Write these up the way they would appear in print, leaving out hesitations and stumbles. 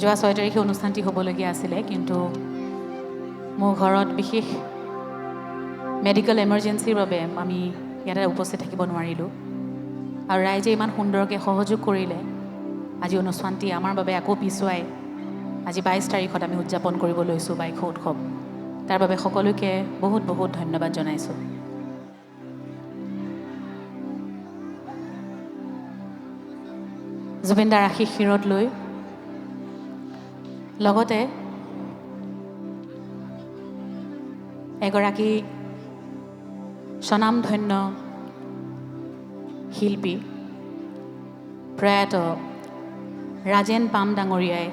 যোৱা 6 তাৰিখে অনুষ্ঠানটি হ'বলগীয়া আছিলে, কিন্তু মোৰ ঘৰত বিশেষ মেডিকেল এমাৰ্জেঞ্চিৰ বাবে আমি ইয়াতে উপস্থিত থাকিব নোৱাৰিলোঁ। আৰু ৰাইজে ইমান সুন্দৰকৈ সহযোগ কৰিলে আজি অনুষ্ঠানটি আমাৰ বাবে আকৌ পিছুৱাই আজি 22 তাৰিখত আমি উদযাপন কৰিব লৈছোঁ বাইক উৎসৱ। তাৰ বাবে সকলোকে বহুত বহুত ধন্যবাদ জনাইছোঁ। জুবিনদাৰ আশীষ শিৰত লৈ লগতে এগৰাকী স্বনামধন্য শিল্পী প্ৰয়াত ৰাজেন পাম ডাঙৰীয়াই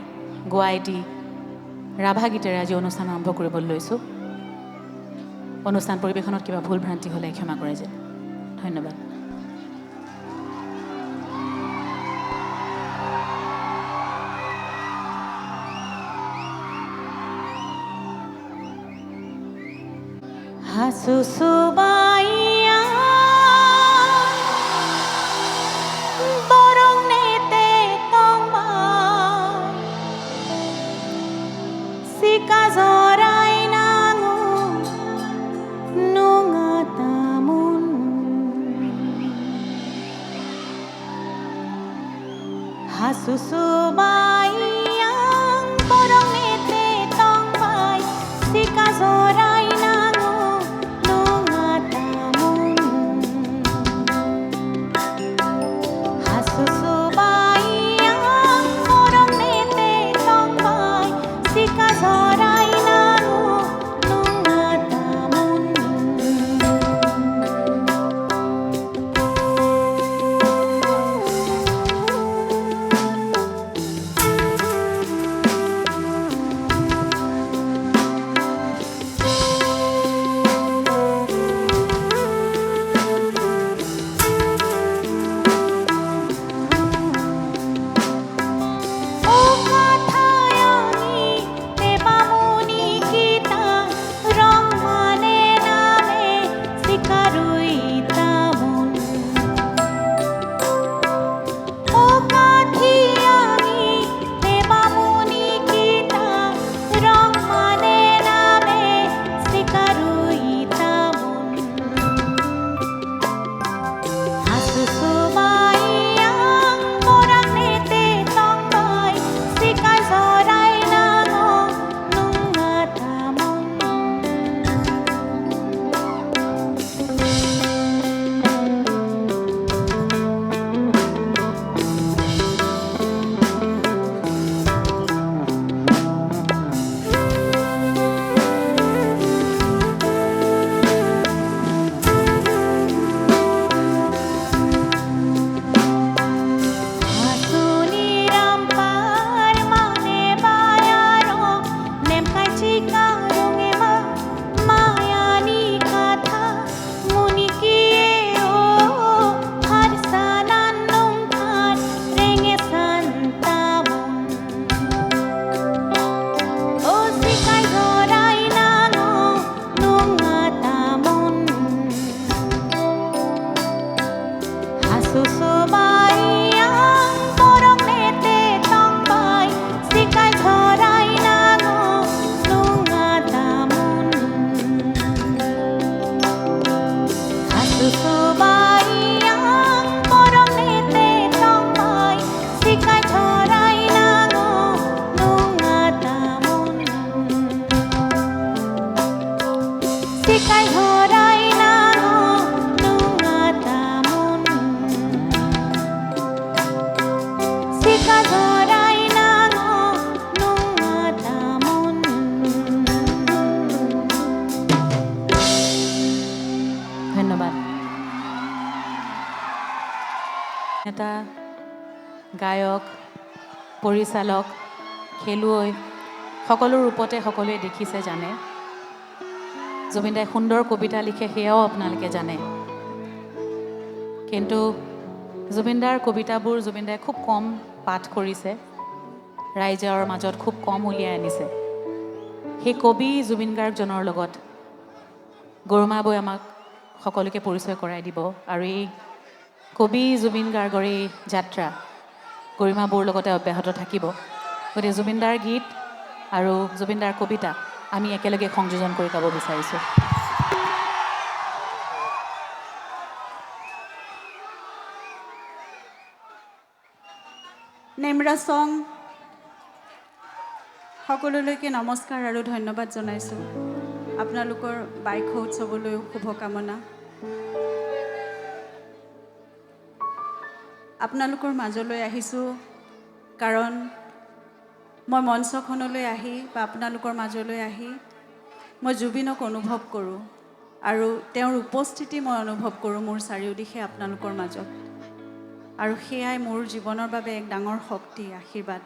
গোৱা এটি ৰাভা গীতেৰে আজি অনুষ্ঠান আৰম্ভ কৰিবলৈ লৈছোঁ। অনুষ্ঠান পৰিৱেশনত কিবা ভুল ভ্ৰান্তি হ'লে ক্ষমা কৰে যেন। ধন্যবাদ। Hasusubaya borong nete tongmai sikazorai nangu nungatamun Hasusubaya borong nete tongmai sikazorai নেতা, গায়ক, পৰিচালক, খেলুৱৈ সকলো ৰূপতে সকলোৱে দেখিছে জানে। জুবিনদাই সুন্দৰ কবিতা লিখে সেয়াও আপোনালোকে জানে। কিন্তু জুবিনদাৰ কবিতাবোৰ জুবিনদাই খুব কম পাঠ কৰিছে, ৰাইজৰ মাজত খুব কম উলিয়াই আনিছে। সেই কবি জুবিন গাৰ্গজনৰ লগত গৰুমা বৈ আমাক সকলোকে পৰিচয় কৰাই দিব। আৰু এই কবি জুবিন গাৰ্গৰ এই যাত্ৰা গৰিমা বৌৰ লগতে অব্যাহত থাকিব। গতিকে জুবিনদাৰ গীত আৰু জুবিনদাৰ কবিতা আমি একেলগে সংযোজন কৰি গাব বিচাৰিছোঁ। নেমৰা চং সকলোলৈকে নমস্কাৰ আৰু ধন্যবাদ জনাইছোঁ। আপোনালোকৰ বাইক উৎসৱলৈও শুভকামনা। আপোনালোকৰ মাজলৈ আহিছোঁ কাৰণ মই মঞ্চখনলৈ আহি বা আপোনালোকৰ মাজলৈ আহি মই জুবিনক অনুভৱ কৰোঁ আৰু তেওঁৰ উপস্থিতি মই অনুভৱ কৰোঁ মোৰ চাৰিওদিশে আপোনালোকৰ মাজত। আৰু সেয়াই মোৰ জীৱনৰ বাবে এক ডাঙৰ শক্তি, আশীৰ্বাদ।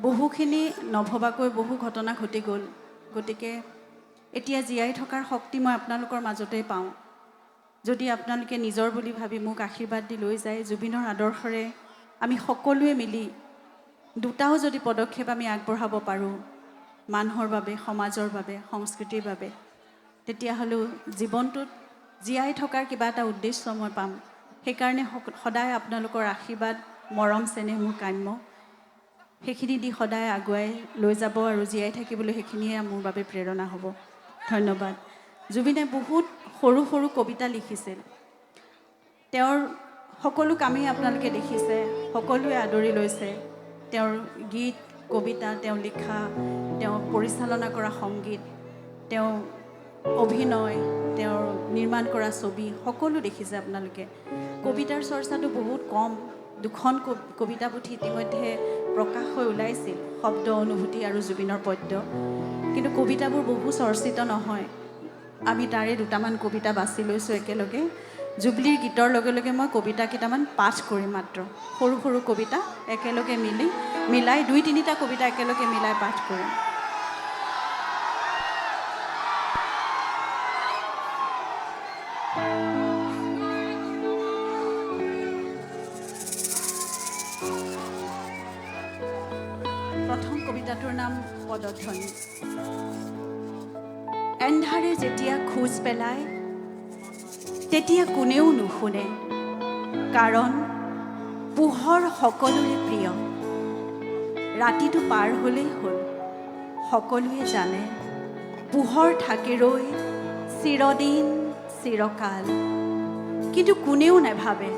বহুখিনি নভবাকৈ বহু ঘটনা ঘটি গ'ল, গতিকে এতিয়া জীয়াই থকাৰ শক্তি মই আপোনালোকৰ মাজতেই পাওঁ। যদি আপোনালোকে নিজৰ বুলি ভাবি মোক আশীৰ্বাদ দি লৈ যায়, জুবিনৰ আদৰ্শৰে আমি সকলোৱে মিলি দুটাও যদি পদক্ষেপ আমি আগবঢ়াব পাৰোঁ মানুহৰ বাবে, সমাজৰ বাবে, সংস্কৃতিৰ বাবে, তেতিয়াহ'লেও জীৱনটোত জীয়াই থকাৰ কিবা এটা উদ্দেশ্য মই পাম। সেইকাৰণে সদায় আপোনালোকৰ আশীৰ্বাদ, মৰম, চেনেহ মোৰ কাম্য। সেইখিনি দি সদায় আগুৱাই লৈ যাব আৰু জীয়াই থাকিবলৈ সেইখিনিয়ে মোৰ বাবে প্ৰেৰণা হ'ব। ধন্যবাদ। জুবিনে বহুত সৰু সৰু কবিতা লিখিছিল। তেওঁৰ সকলো কামেই আপোনালোকে দেখিছে, সকলোৱে আদৰি লৈছে। তেওঁৰ গীত, কবিতা, তেওঁ লিখা, তেওঁ পৰিচালনা কৰা সংগীত, তেওঁ অভিনয়, তেওঁৰ নিৰ্মাণ কৰা ছবি সকলো দেখিছে আপোনালোকে। কবিতাৰ চৰ্চাটো বহুত কম। দুখন কবিতা পুথি ইতিমধ্যে প্ৰকাশ হৈ ওলাইছিল, শব্দ, অনুভূতি আৰু জুবিনৰ পদ্য। কিন্তু কবিতাবোৰ বহু চৰ্চিত নহয়। আমি তাৰে দুটামান কবিতা বাছি লৈছোঁ একেলগে। জুবলিৰ গীতৰ লগে লগে মই কবিতা কেইটামান পাঠ কৰিম মাত্ৰ। সৰু সৰু কবিতা একেলগে মিলাই 2-3টা কবিতা একেলগে মিলাই পাঠ কৰিম। প্ৰথম কবিতাটোৰ নাম পদধ্বনি। এন্ধাৰে যেতিয়া খোজ পেলায় তেতিয়া কোনেও নুশুনে, কাৰণ পোহৰ সকলোৰে প্ৰিয়। ৰাতিটো পাৰ হ'লেই হ'ল, সকলোৱে জানে পোহৰ থাকে ৰৈ চিৰদিন চিৰকাল। কিন্তু কোনেও নাভাবে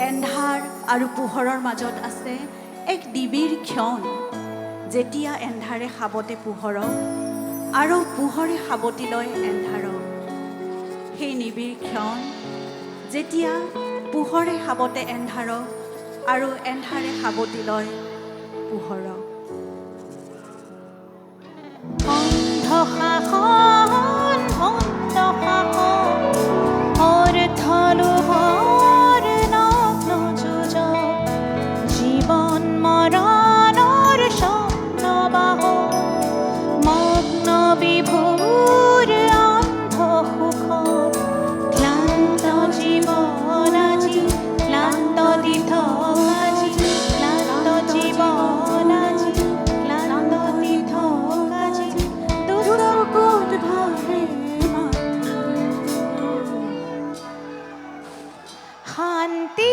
এন্ধাৰ আৰু পোহৰৰ মাজত আছে এক নিবিড় ক্ষণ, যেতিয়া এন্ধাৰে সাবতে পোহৰক আৰু পোহৰে সাবতি লয় এন্ধাৰক। সেই নিবিড় ক্ষণ, যেতিয়া পোহৰে সাবতে এন্ধাৰক আৰু এন্ধাৰে সাবতি লয় পোহৰক। অন্ধশাসন অন্ধশাসন অৰ্থলোভৰ নগ্ন যোজক, জীৱন মৰণৰ স্বপ্নবাহক, মগ্ন বিভোৰ অন্ধ সুখত, ক্লান্ত জীৱন আজি, ক্লান্ত দিঠক আজি, ক্লান্ত জীৱন আজি, ক্লান্ত দিঠক আজি, দুচকুত ধৰে মাথো শান্তি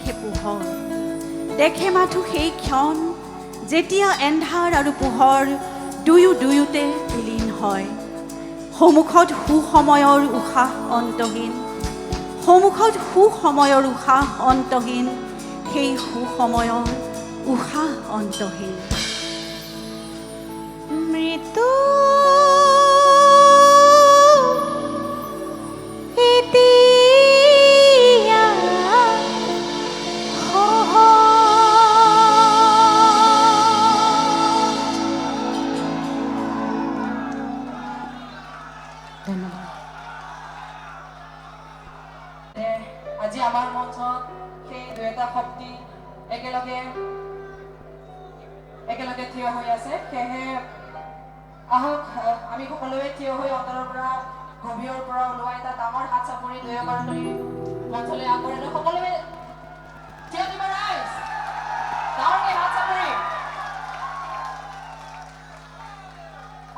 দেখে পোহৰ দেখে মাথো সেই ক্ষণ যেতিয়া এন্ধাৰ আৰু পোহৰ দুয়োতে বিলীন হয় সন্মুখত সুসময়ৰ উশাহ অন্তহীন সন্মুখত সুসময়ৰ উশাহ অন্তহীন সেই সুসময়ৰ উশাহ অন্তহীন মৃত্যু আজি আমাৰ মঞ্চত সেই দুয়োটা শক্তি একেলগে থিয় হৈ আছে সেয়েহে আহক আমি সকলোৱে থিয় হৈ অন্তৰৰ পৰা গভীৰৰ পৰা ওলোৱা এটা ডাঙৰ হাত চাপৰি দুয়োগৰাকী মঞ্চলৈ আগবঢ়াই সকলোৱে থিয় দিবা ৰাইজ ডাঙৰকৈ হাত চাপৰি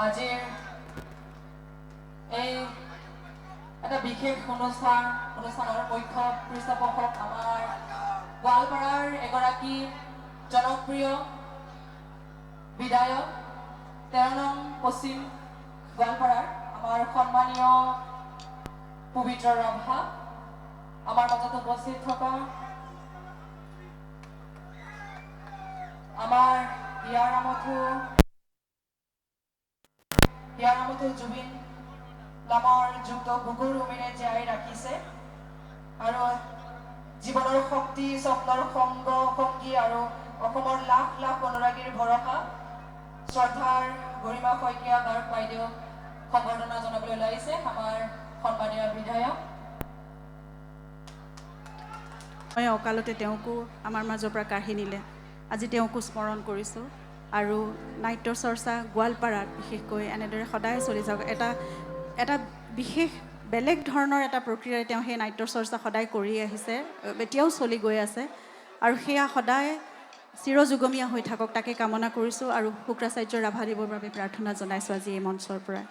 আজিৰ এই এটা বিশেষ অনুষ্ঠানৰ মুখ্য পৃষ্ঠপোষক আমাৰ গোৱালপাৰাৰ এগৰাকী জনপ্ৰিয় বিধায়ক 13 নং পশ্চিম গোৱালপাৰাৰ আমাৰ সন্মানীয় পবিত্ৰ ৰাভা আমাৰ মাজত উপস্থিত থকা আমাৰ ইয়াৰ নামতো জুবিন নামৰ যুক্ত বুকুৰ উমেৰে জীয়াই ৰাখিছে আৰু জীৱনৰ শক্তি স্বপ্নৰ সংগী আৰু অসমৰ লাখ লাখ অনুৰাগীৰ ভৰসা শ্ৰদ্ধাৰ গৰিমা শইকীয়া গাৰ্গ বাইদেউ সম্বৰ্ধনা জনাবলৈ ওলাইছে আমাৰ সন্মানীয় বিধায়ক মই অকালতে তেওঁকো আমাৰ মাজৰ পৰা কাঢ়ি নিলে আজি তেওঁকো স্মৰণ কৰিছোঁ আৰু নাট্য চৰ্চা গোৱালপাৰাত বিশেষকৈ এনেদৰে সদায় চলি যাওক এটা বিশেষ বেলেগ ধৰণৰ এটা প্ৰক্ৰিয়াৰে তেওঁ সেই নাট্য চৰ্চা সদায় কৰি আহিছে এতিয়াও চলি গৈ আছে আৰু সেয়া সদায় চিৰযুগমীয়া হৈ থাকক তাকে কামনা কৰিছোঁ আৰু শুক্ৰাচাৰ্য ৰাভাদেৱৰ বাবে প্ৰাৰ্থনা জনাইছোঁ আজি এই মঞ্চৰ পৰা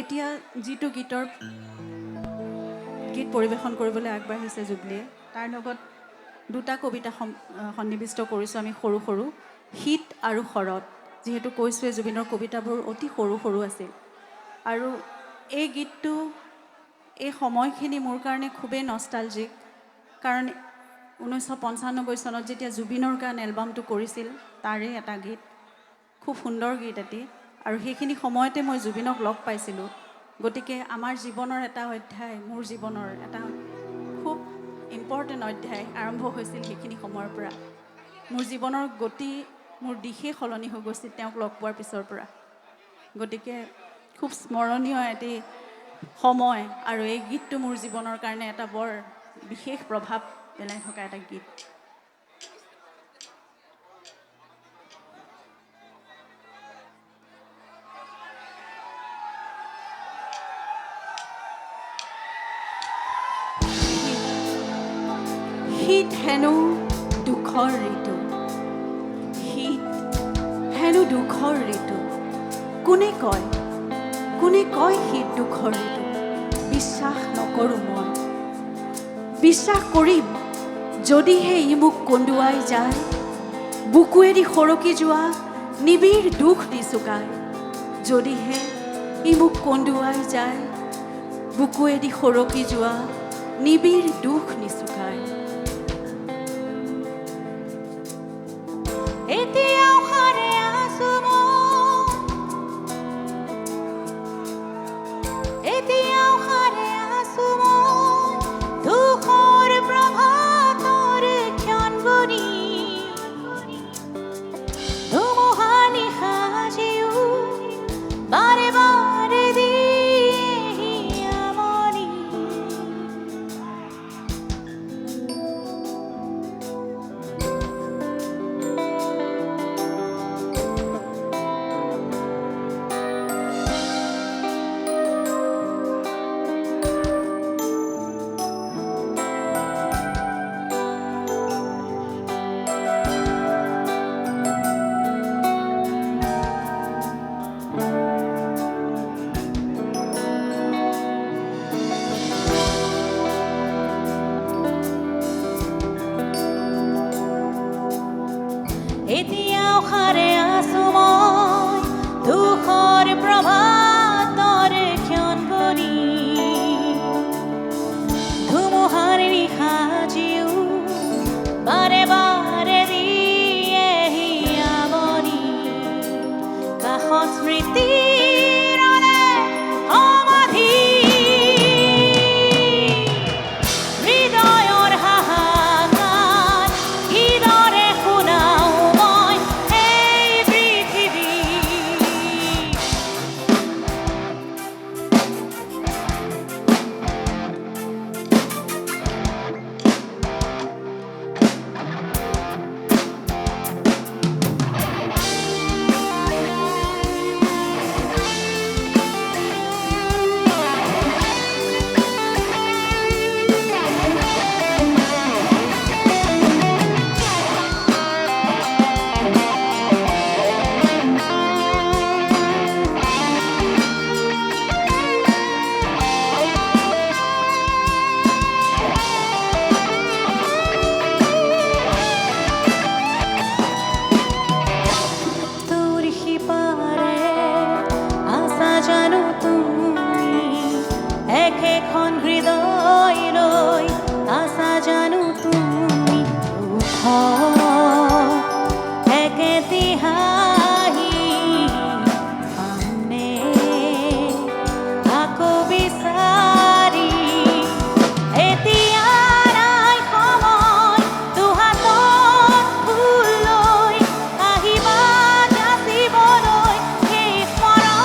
এতিয়া যিটো গীত পৰিৱেশন কৰিবলৈ আগবাঢ়িছে জুবলীয়ে তাৰ লগত দুটা কবিতা সন্নিৱিষ্ট কৰিছোঁ আমি সৰু সৰু শীত আৰু শৰৎ যিহেতু কৈছোঁৱে জুবিনৰ কবিতাবোৰ অতি সৰু সৰু আছিল আৰু এই গীতটো এই সময়খিনি মোৰ কাৰণে খুবেই নষ্টালজিক কাৰণ 1995 চনত যেতিয়া জুবিনৰ গান এলবামটো কৰিছিল তাৰে এটা গীত খুব সুন্দৰ গীত এটি আৰু সেইখিনি সময়তে মই জুবিনক লগ পাইছিলোঁ গতিকে আমাৰ জীৱনৰ এটা অধ্যায় মোৰ জীৱনৰ এটা খুব ইম্পৰ্টেণ্ট অধ্যায় আৰম্ভ হৈছিল সেইখিনি সময়ৰ পৰা মোৰ জীৱনৰ গতি মোৰ দিশেই সলনি হৈ গৈছিল তেওঁক লগ পোৱাৰ পিছৰ পৰা গতিকে খুব স্মৰণীয় এটি সময় আৰু এই গীতটো মোৰ জীৱনৰ কাৰণে এটা বৰ বিশেষ প্ৰভাৱ পেলাই থকা এটা গীত শীত হেনো দুখৰ ঋতু শীত হেনো দুখৰ ঋতু কোনে কয় শীত দুখৰ ঋতু বিশ্বাস নকৰোঁ মই বিশ্বাস কৰিম যদিহে ই মোক কন্দুৱাই যায় বুকুৱেদি সৰকি যোৱা নিবিড় দুখ দি চুকায় যদিহে ই মোক কন্দুৱাই যায় বুকুৱেদি সৰকি যোৱা নিবিড় দুখ নিচুকায় এতিয়াও সাৰে আছো এতিয়াও সাৰে আছো দুখৰ প্ৰভাতৰ ক্ষণ বুনি ধুমুহা নিশা আজিও বাৰে বাৰে দিয়েহি আমনি এতিয়াও সাৰে আছো মই দুখৰ প্ৰভাতৰ ক্ষণ কৰি ধুমুহাৰ নিশা জিও বাৰে বাৰে দিয়েহি আমনি কাষত স্মৃতিৰ সমাধি হৃদয়ৰ হাহাকাৰ কিদৰে শুনাও মই এই পৃথিৱী একেখন হৃদয় লৈ আছা জানো তুমি একেটি হাঁহি পামনে আকৌ বিচাৰি এতিয়া নাই সময় দুহাতত ফুল লৈ আহিবা যাচিবলৈ সেই স্মৰণ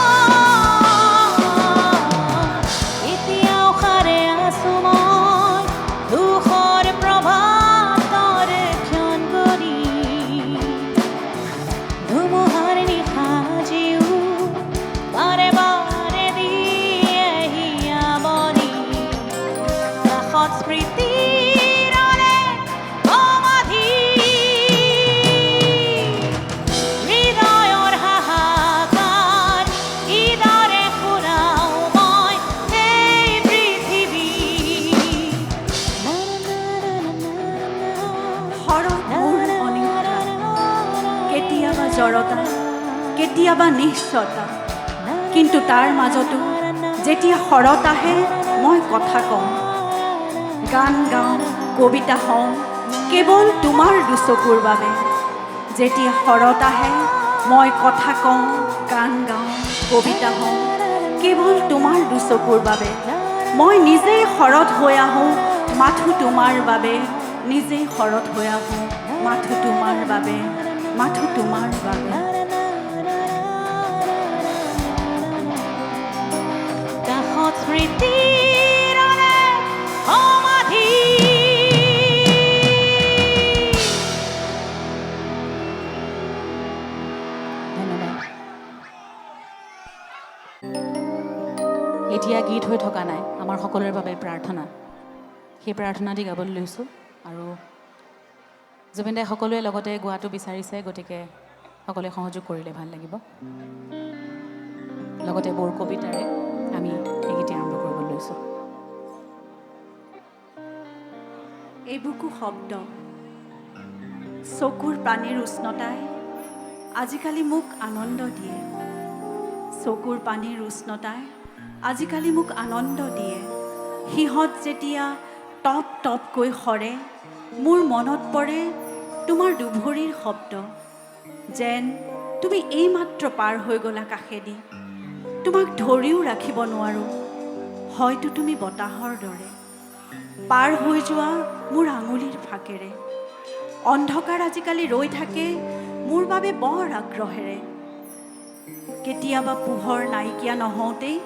এতিয়াও সাৰে আছো মই দুখৰ প্ৰভাতৰ ক্ষণ কৰি ধুমুহাৰ নিশা জিও বাৰে বাৰে দিয়েহি আমনি কাষত স্মৃতিৰ সমাধি হৃদয়ৰ হাহাকাৰ কিদৰে শুনাও মই এই পৃথিৱী শৰৎ মোৰ অনিদ্ৰা কেতিয়াবা জড়তা কেতিয়াবা নিশ্চতা কিন্তু তাৰ মাজতো যেতিয়া শৰৎ আহে মই কথা কওঁ গান গাওঁ কবিতা হওঁ কেৱল তোমাৰ দুচকুৰ বাবে যেতিয়া শৰৎ আহে মই কথা কওঁ গান গাওঁ কবিতা হওঁ কেৱল তোমাৰ দুচকুৰ বাবে মই নিজেই শৰৎ হৈ আহোঁ মাথো তোমাৰ বাবে নিজেই শৰৎ হৈ আহোঁ মাথো তোমাৰ বাবে মাথো তোমাৰ বাবে কাষত স্মৃতিৰ সমাধি ধন্যবাদ এতিয়া গীত হৈ থকা নাই আমাৰ সকলোৰে বাবে প্ৰাৰ্থনা সেই প্ৰাৰ্থনা দি গাবলৈ লৈছোঁ আৰু জুবিন দাই সকলোৱে লগতে গোৱাটো বিচাৰিছে গতিকে সকলোৱে সহযোগ কৰিলে ভাল লাগিব লগতে বৰ কবিতাৰে আমি এই গীত আৰম্ভ কৰিবলৈ লৈছোঁ এইবুকু শব্দ চকুৰ পানীৰ উষ্ণতাই আজিকালি মোক আনন্দ দিয়ে চকুৰ পানীৰ উষ্ণতাই আজিকালি মোক আনন্দ দিয়ে সিহঁত যেতিয়া টপ টপকৈ সৰে মোৰ মনত পৰে তোমাৰ দুভৰিৰ শব্দ যেন তুমি এইমাত্ৰ পাৰ হৈ গ'লা কাষেদি তোমাক ধৰিও ৰাখিব নোৱাৰোঁ হয়তো তুমি বতাহৰ দৰে পাৰ হৈ যোৱা মোৰ আঙুলিৰ ফাকেৰে অন্ধকাৰ আজিকালি ৰৈ থাকে মোৰ বাবে বৰ আগ্ৰহেৰে কেতিয়াবা পোহৰ নাইকিয়া নহওঁতেই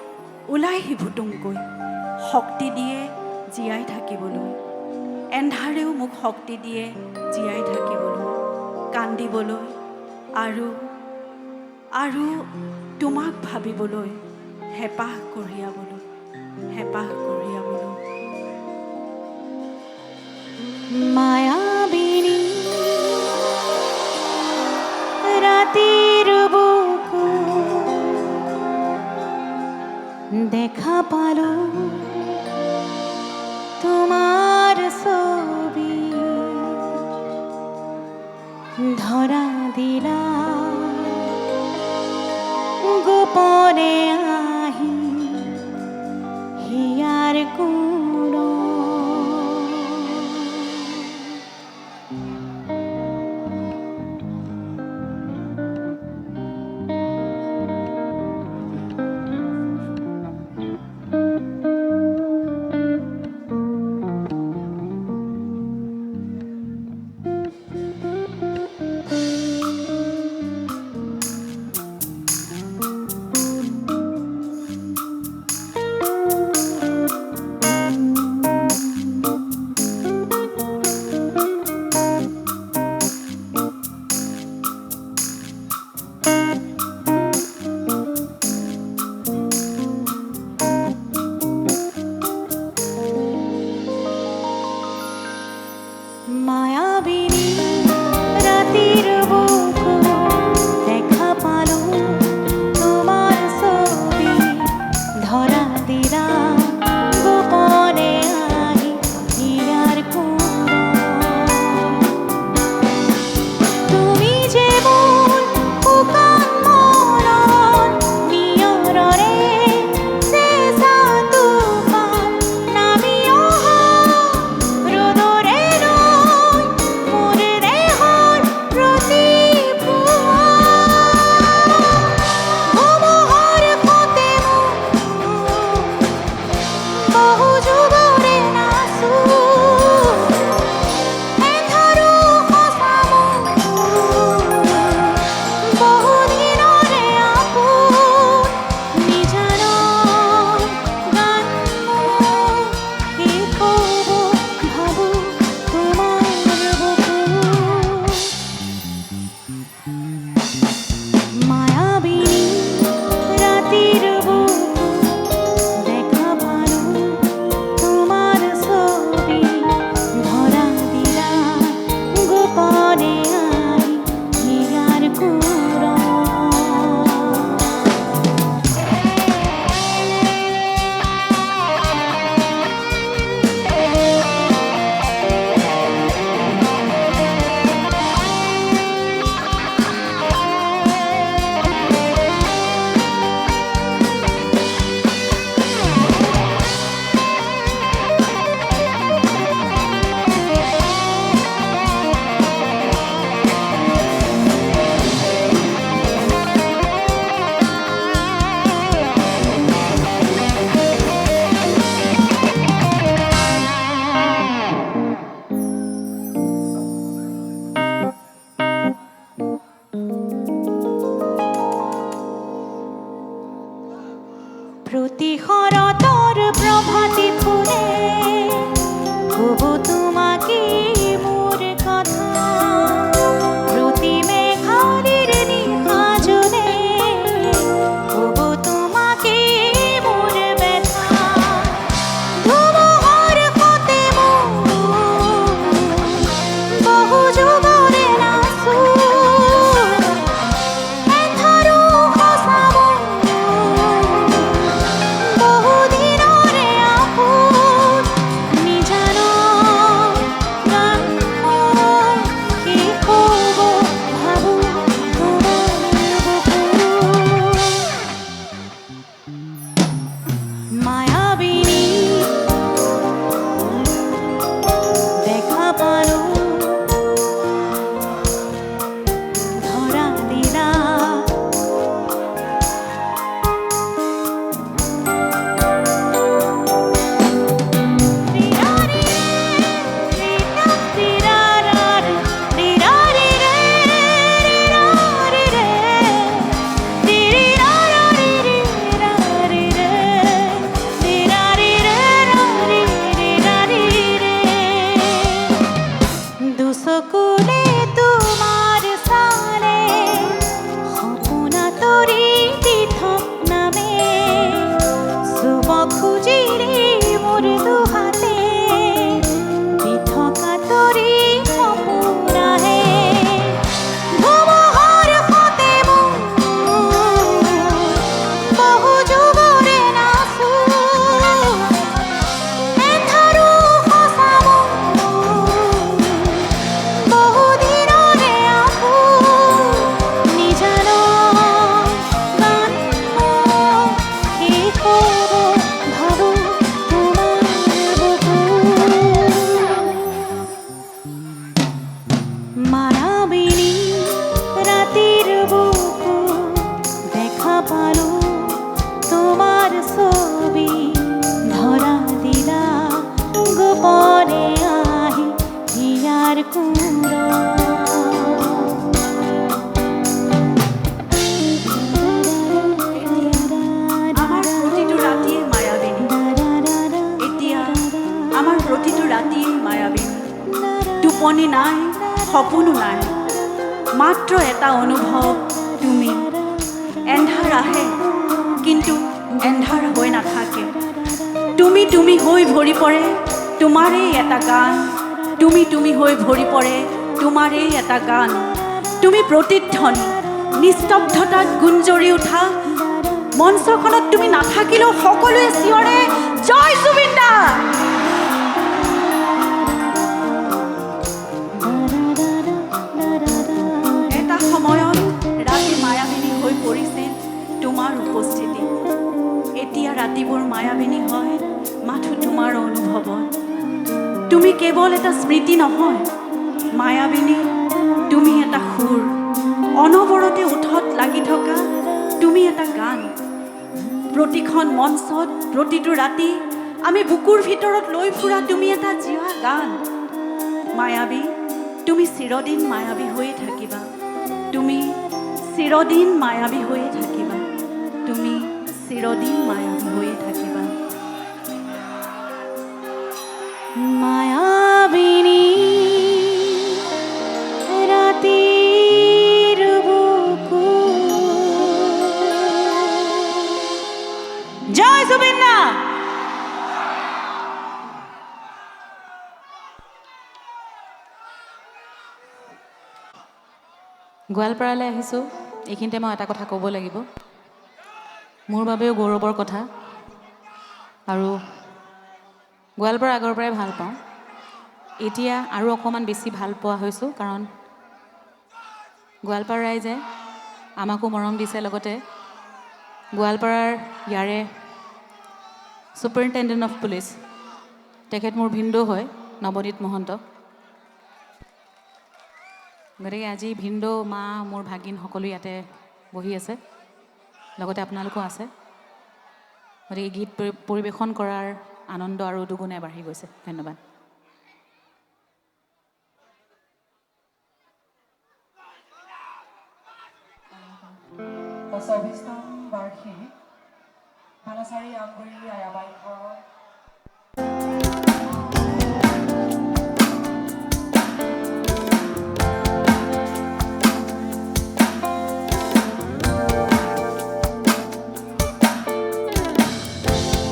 ওলাইহি ভুটুংকৈ শক্তি দিয়ে জীয়াই থাকিবলৈ এন্ধাৰেও মোক শক্তি দিয়ে জীয়াই থাকিবলৈ কান্দিবলৈ আৰু আৰু তোমাক ভাবিবলৈ হেঁপাহ কঢ়িয়াবলৈ মায়াবিনী ৰাতিৰ বুকু দেখা পালো তোমাৰ ছবি ধৰা দিলা গোপনে আহি হিয়াৰ কোণ মায়াবিনী ৰাতিৰ বুকু দেখা পালো তোমাৰ ছবি ধৰা দিলা গোপনে আহি হিয়াৰ কোণ তুমি যে মোৰ শুকান মনত নিয়ৰৰে চেঁচা তুফান নামি অহা ৰ'দৰে লৈ মায়াবিনী ৰাতিৰ বুকু দেখা পালো তোমাৰ ছবি ধৰা দিলা গোপনে আহি হিয়াৰ কুঁড়ো আমাৰ প্ৰতিটো ৰাতিয়ে মায়াবিনী এতিয়া আমাৰ প্ৰতিটো ৰাতিয়ে মায়াবিনী টোপনি নাই সপোনো নাই মাত্ৰ এটা অনুভৱ তুমি এন্ধাৰ আহে কিন্তু এন্ধাৰ হৈ নাথাকে তুমি তুমি হৈ ভৰি পৰে তোমাৰেই এটা গান তুমি তুমি হৈ ভৰি পৰে তোমাৰেই এটা গান তুমি প্ৰতিধ্বনি নিস্তব্ধতাত গুঞ্জৰি উঠা মঞ্চখনত তুমি নাথাকিলেও সকলোৱে চিঞৰে জয় জুবিন দা এটা সময়ত ৰাতি মায়াবিনী হৈ পৰিছিল তোমাৰ উপস্থিতি এতিয়া ৰাতিবোৰ মায়াবিনী হয় মাথো তোমাৰ অনুভৱত তুমি কেৱল এটা স্মৃতি নহয় মায়াবিনী তুমি এটা সুৰ অনবৰতে ওঠত লাগি থকা তুমি এটা গান প্ৰতিখন মঞ্চত প্ৰতিটো ৰাতি আমি বুকুৰ ভিতৰত লৈ ফুৰা তুমি এটা জীয়া গান মায়াবী তুমি চিৰদিন মায়াবী হৈয়ে থাকিবা তুমি চিৰদিন মায়াবী হৈয়ে থাকিবা তুমি চিৰদিন মায়াবী হৈয়ে থাকিবা মায়াবিনী ৰাতিৰ বুকু জয় জুবিন দা গোৱালপাৰালৈ আহিছোঁ এইখিনিতে মই এটা কথা ক'ব লাগিব মোৰ বাবেও গৌৰৱৰ কথা আৰু গোৱালপাৰা আগৰ পৰাই ভাল পাওঁ এতিয়া আৰু অকণমান বেছি ভাল পোৱা হৈছোঁ কাৰণ গোৱালপাৰা ৰাইজে আমাকো মৰম দিছে লগতে গোৱালপাৰাৰ ইয়াৰে ছুপাৰিণ্টেণ্ডেণ্ট অফ পুলিচ তেখেত মোৰ ভিনদেউ হয় নৱনীত মহন্ত গতিকে আজি ভিনদেউ মা মোৰ ভাগিন সকলো ইয়াতে বহি আছে লগতে আপোনালোকো আছে গতিকে গীত পৰিৱেশন কৰাৰ আনন্দ আৰু দুগুণে বাঢ়ি গৈছে ধন্যবাদ চৌবিছতম বাৰ্ষিক ভানাচাৰী Amguri আয়াবাইঘৰ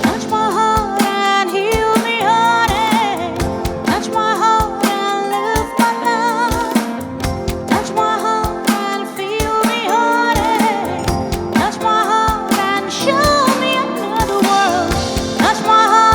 touch my heart and heal me honey touch my heart and live my love touch my heart and feel me honey touch my heart and show me another world touch my heart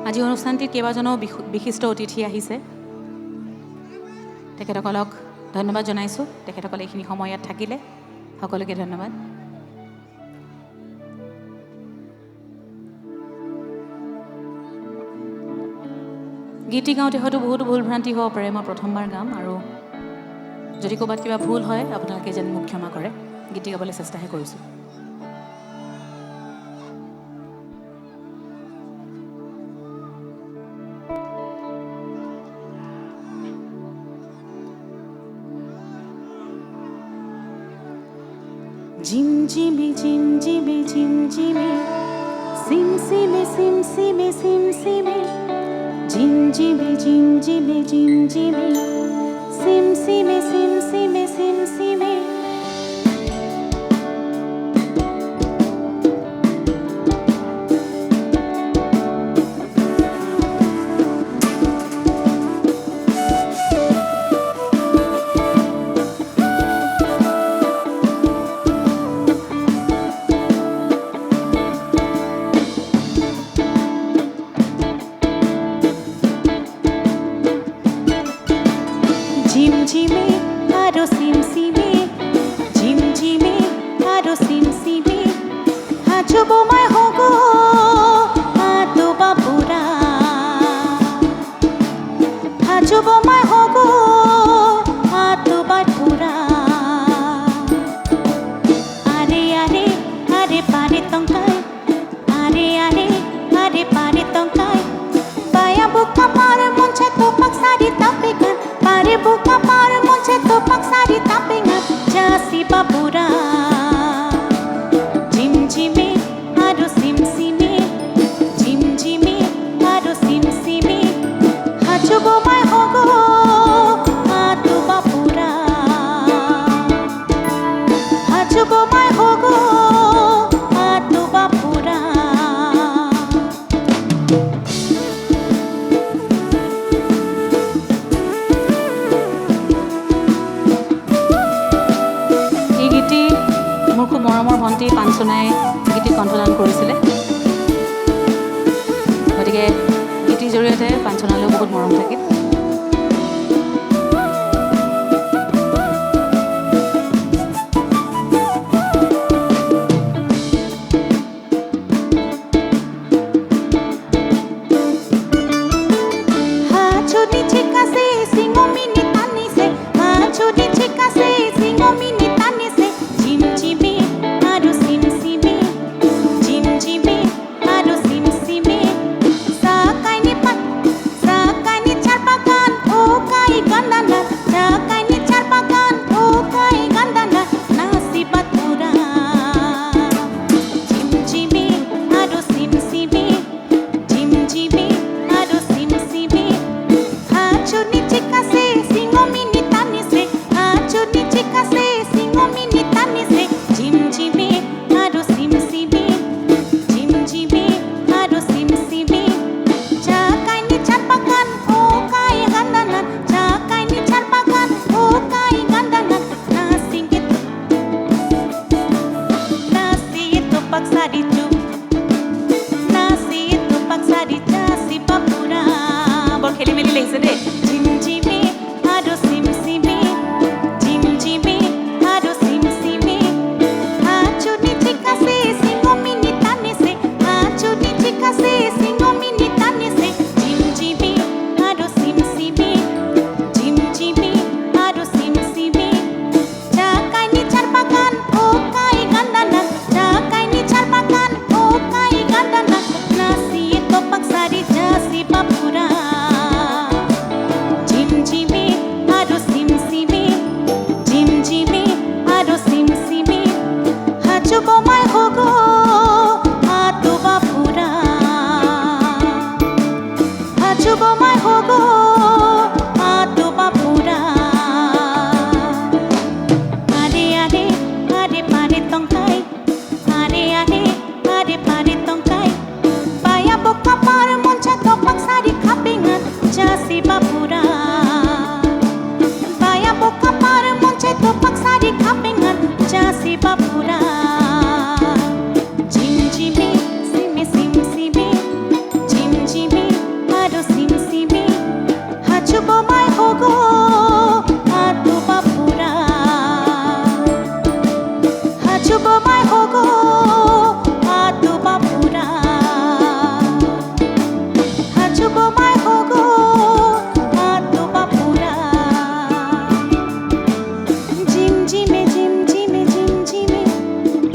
আজি অনুষ্ঠানটিত কেইবাজনো বিশিষ্ট অতিথি আহিছে তেখেতসকলক ধন্যবাদ জনাইছোঁ তেখেতসকলে এইখিনি সময় ইয়াত থাকিলে সকলোকে ধন্যবাদ গীতি গাওঁতে হয়তো বহুতো ভুল ভ্ৰান্তি হ'ব পাৰে মই প্ৰথমবাৰ গাম আৰু যদি ক'ৰবাত কিবা ভুল হয় আপোনালোকে যেন মোক ক্ষমা কৰে গীতি গাবলৈ চেষ্টাহে কৰিছোঁ Jimjimi, jimjimi, jimjimi, simsimi, simsimi, simsimi, jimjimi, jimjimi, jimjimi, simsimi, simsimi, simsimi. Jimjimi, aro simsimi, jimjimi, aro simsimi, hajubo mai hogo, atu babura, hajubo mai hogo, atu babura. Are are are pare tongkai, are pare tongkai, baya buka pare monche topak sari tapekan. Pare buka pare monche topak sari tapingat jasi babura jimjimi aro simsimi jimjimi aro simsimi hajubo mai hogo atu babura hajubo mai hogo atu babura মোৰ খুব মৰমৰ ভণ্টি পাঞ্চনাই গীতিত কণ্ঠদান কৰিছিলে গতিকে গীতিৰ জৰিয়তে পাঞ্চনালৈও বহুত মৰম থাকিল ঝিমঝিমে ঝিমঝিমে ঝিমঝিমে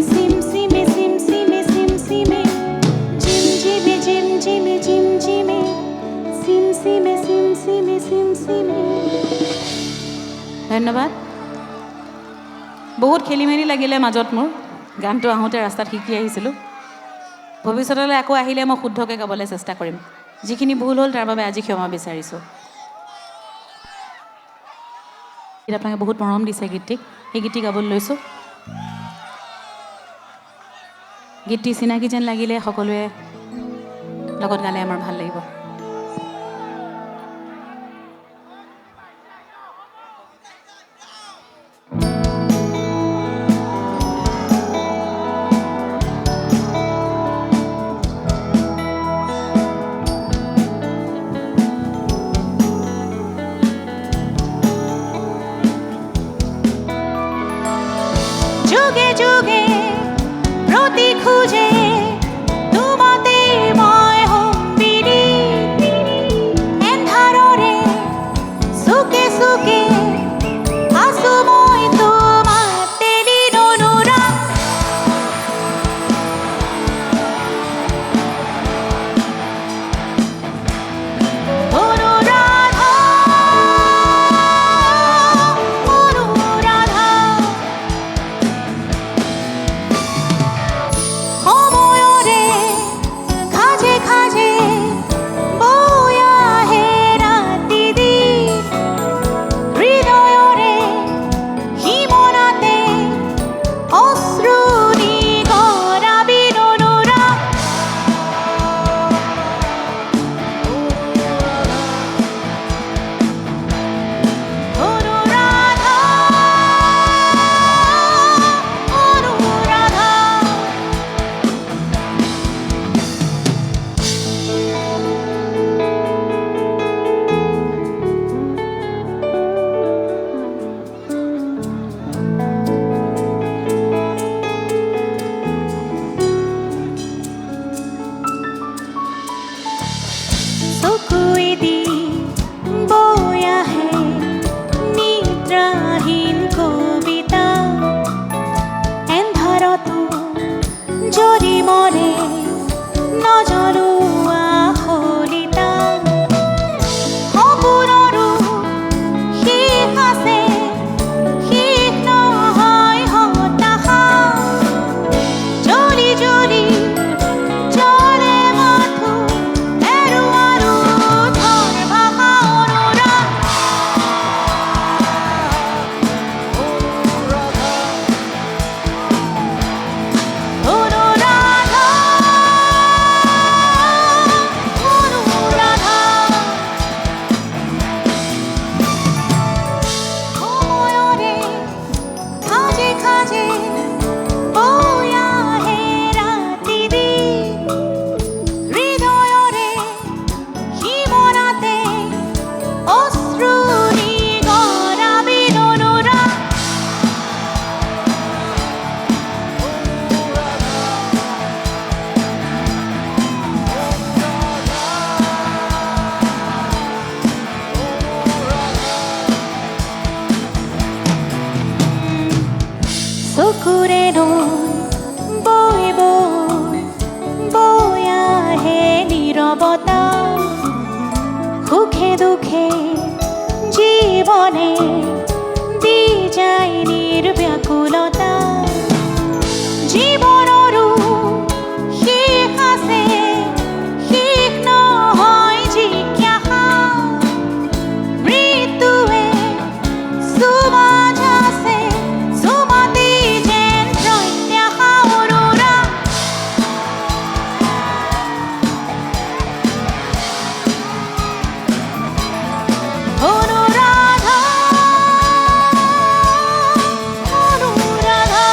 সিমসিমে সিমসিমে সিমসিমে ঝিমঝিমে ঝিমঝিমে ঝিমঝিমে সিমসিমে সিমসিমে সিমসিমে। ধন্যবাদ। বহুত খেলি মেলি লাগিলে মাজত মোৰ গানটো আহোঁতে ৰাস্তাত শিকি আহিছিলোঁ। ভৱিষ্যতলৈ আকৌ আহিলে মই শুদ্ধকৈ গাবলৈ চেষ্টা কৰিম। যিখিনি ভুল হ'ল তাৰ বাবে আজি ক্ষমা বিচাৰিছোঁ। আপোনালোকে বহুত মৰম দিছে গীতটিক, সেই গীতটি গাবলৈ লৈছোঁ। গীতটি চিনাকি যেন লাগিলে সকলোৱে লগত গালে আমাৰ ভাল লাগিব। যুগে যুগে প্ৰতি খুঁজে তোমাতে মই হম্বিৰি এন্ধাৰৰে সুকে সুকে আছো মই তোমাতে দিননুৰা অনুৰাধা অনুৰাধা সময়ৰে খাজে খাজে বৈ আহে ৰাতি দিন হৃদয়ৰে সিমনাতে অশ্ৰু নিগৰাবি অনুৰা অনুৰাধা অনুৰাধা চকুৱেদি বৈ আহে নিদ্ৰাহীন কবিতা এন্ধাৰতো যদি মৰে নজ্বলোৱা শলিতা সপোনৰো শেষ আছে শেষ নহয় হতাশা জ্বলি জ্বলি জ্বলে মাথো এৰু আৰু ধৰ ভাষা অনুৰাগ অনুৰাধা অনুৰাধা সময়ৰে খাজে খাজে বৈ আহে ৰাতি দিন হৃদয়ৰে সিমনাতে অশ্ৰু নিগৰাবি অনুৰা চকুৰে বৈ বৈ বৈ আহে নীৰৱতা সুখে দুখে জীৱনে দি যায় নিৰ্ব্যাকুলতা জীৱনৰো শেষ আছে শেষ নহয় জিজ্ঞাসা মৃত্যুৱে চুমা যাচে চুমাতি যেন প্ৰত্যাশা অনুৰাগ অনুৰাধা অনুৰাধা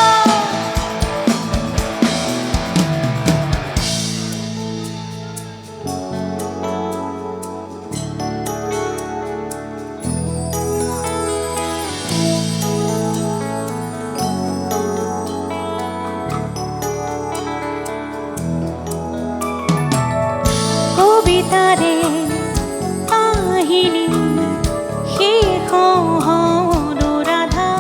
কবিতাৰে কাহিনী শেষ অনুৰাধা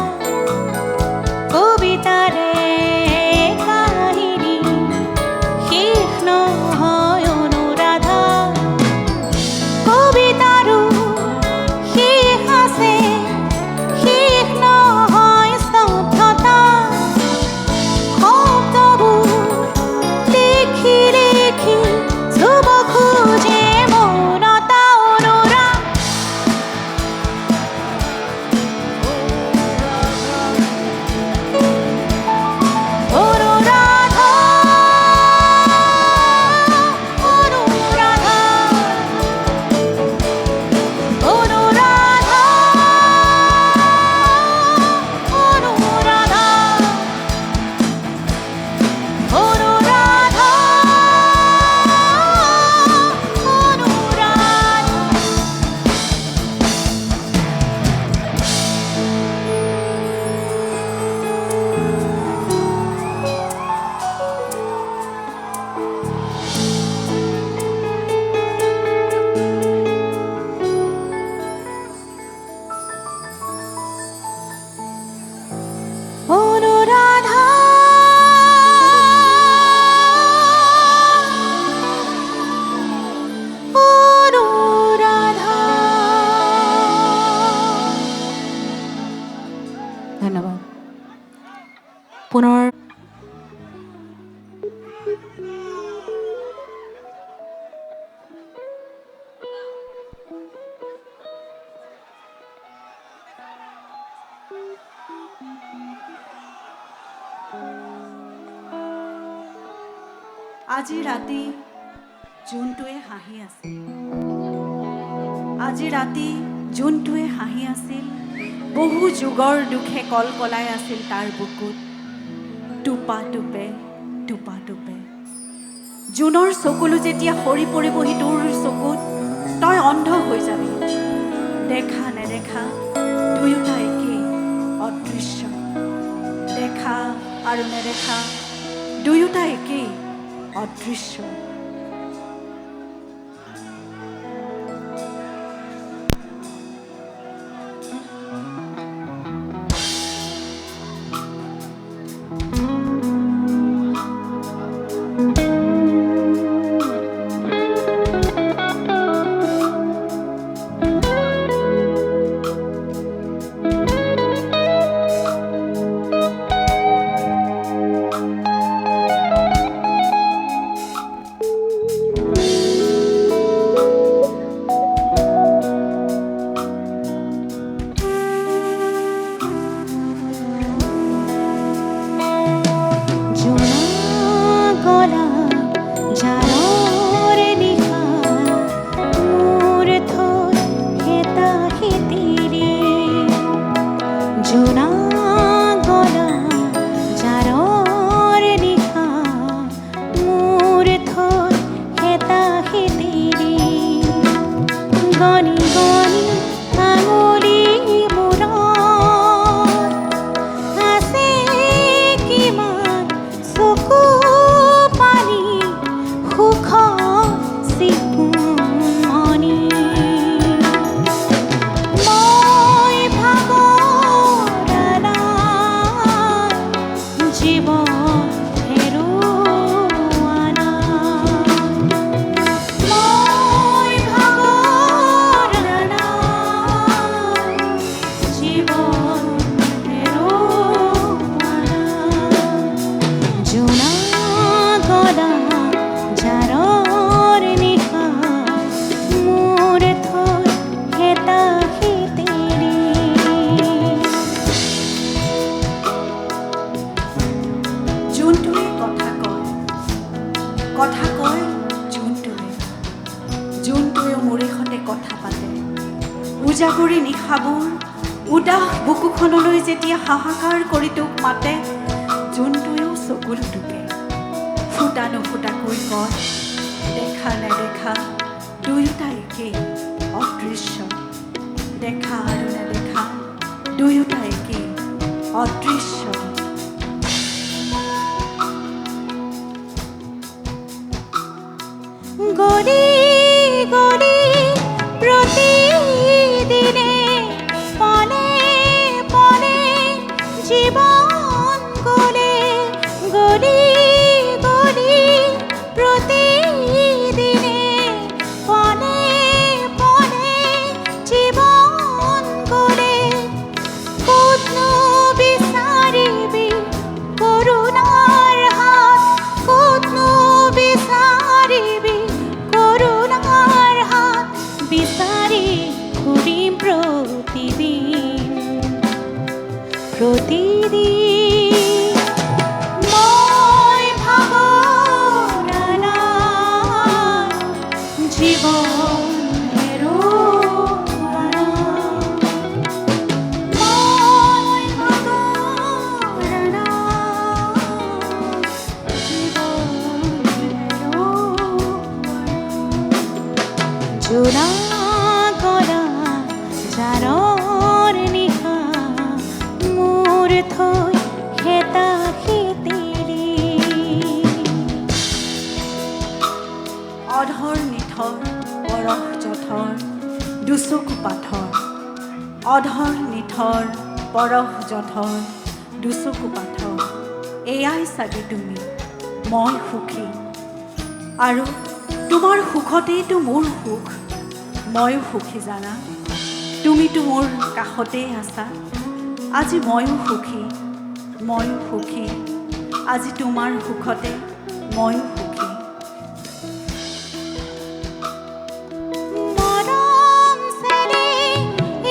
পুনৰ আজি ৰাতি জোনটোৱে হাঁহি আছিল আজি ৰাতি জোনটোৱে হাঁহি আছিল বহু যুগৰ দুখে কলকলাই আছিল তাৰ বুকুত টোপা টোপে জোনৰ চকুলো যেতিয়া সৰি পৰিবহি তোৰ চকুত তই অন্ধ হৈ যাবি দেখা নেদেখা দুয়োটা একেই অদৃশ্য দেখা আৰু নেদেখা দুয়োটা একেই অদৃশ্য উজাগৰি নিশাবোৰ উদাস বুকুখনলৈ যেতিয়া হাহাকাৰ কৰি তোক মাতে জোনটোৱেও চকুল টোকে ফুটা নুফুটাকৈ কয় দেখা নেদেখা দুয়োটা একেই অদৃশ্য দেখা আৰু নেদেখা দুয়োটা একেই অদৃশ্য গলি গলি প্ৰতিদিনে পলে পলে জীৱন গলে গলি গলি প্ৰতিদিনে পলে পলে জীৱন গলে ক'তনো বিচাৰিবি কৰোণাৰ হাত ক'তনো বিচাৰিবি কৰোণাৰ হাত বিচাৰি ঘূৰিম প্ৰতিদিন মই ভাৱনা জীৱন হেৰুৱা মই ভাৱনা জীৱন হেৰুৱা জোনা কৰা জাৰৰ নিশা মোৰ থৈ হেতা খেতিৰি অধৰ নিথৰ পৰশ জঠৰ দুচকু পাথৰ অধৰ নিথৰ পৰশ জঠৰ দুচকু পাথৰ এয়াই চাগে তুমি মই সুখী আৰু তোমাৰ সুখতেইতো মোৰ সুখ ময়ো সুখী জানা তুমিতো মোৰ কাষতেই আছা আজি ময়ো সুখী ময়ো সুখী আজি তোমাৰ সুখতে ময়ো সুখী মৰম চেৰে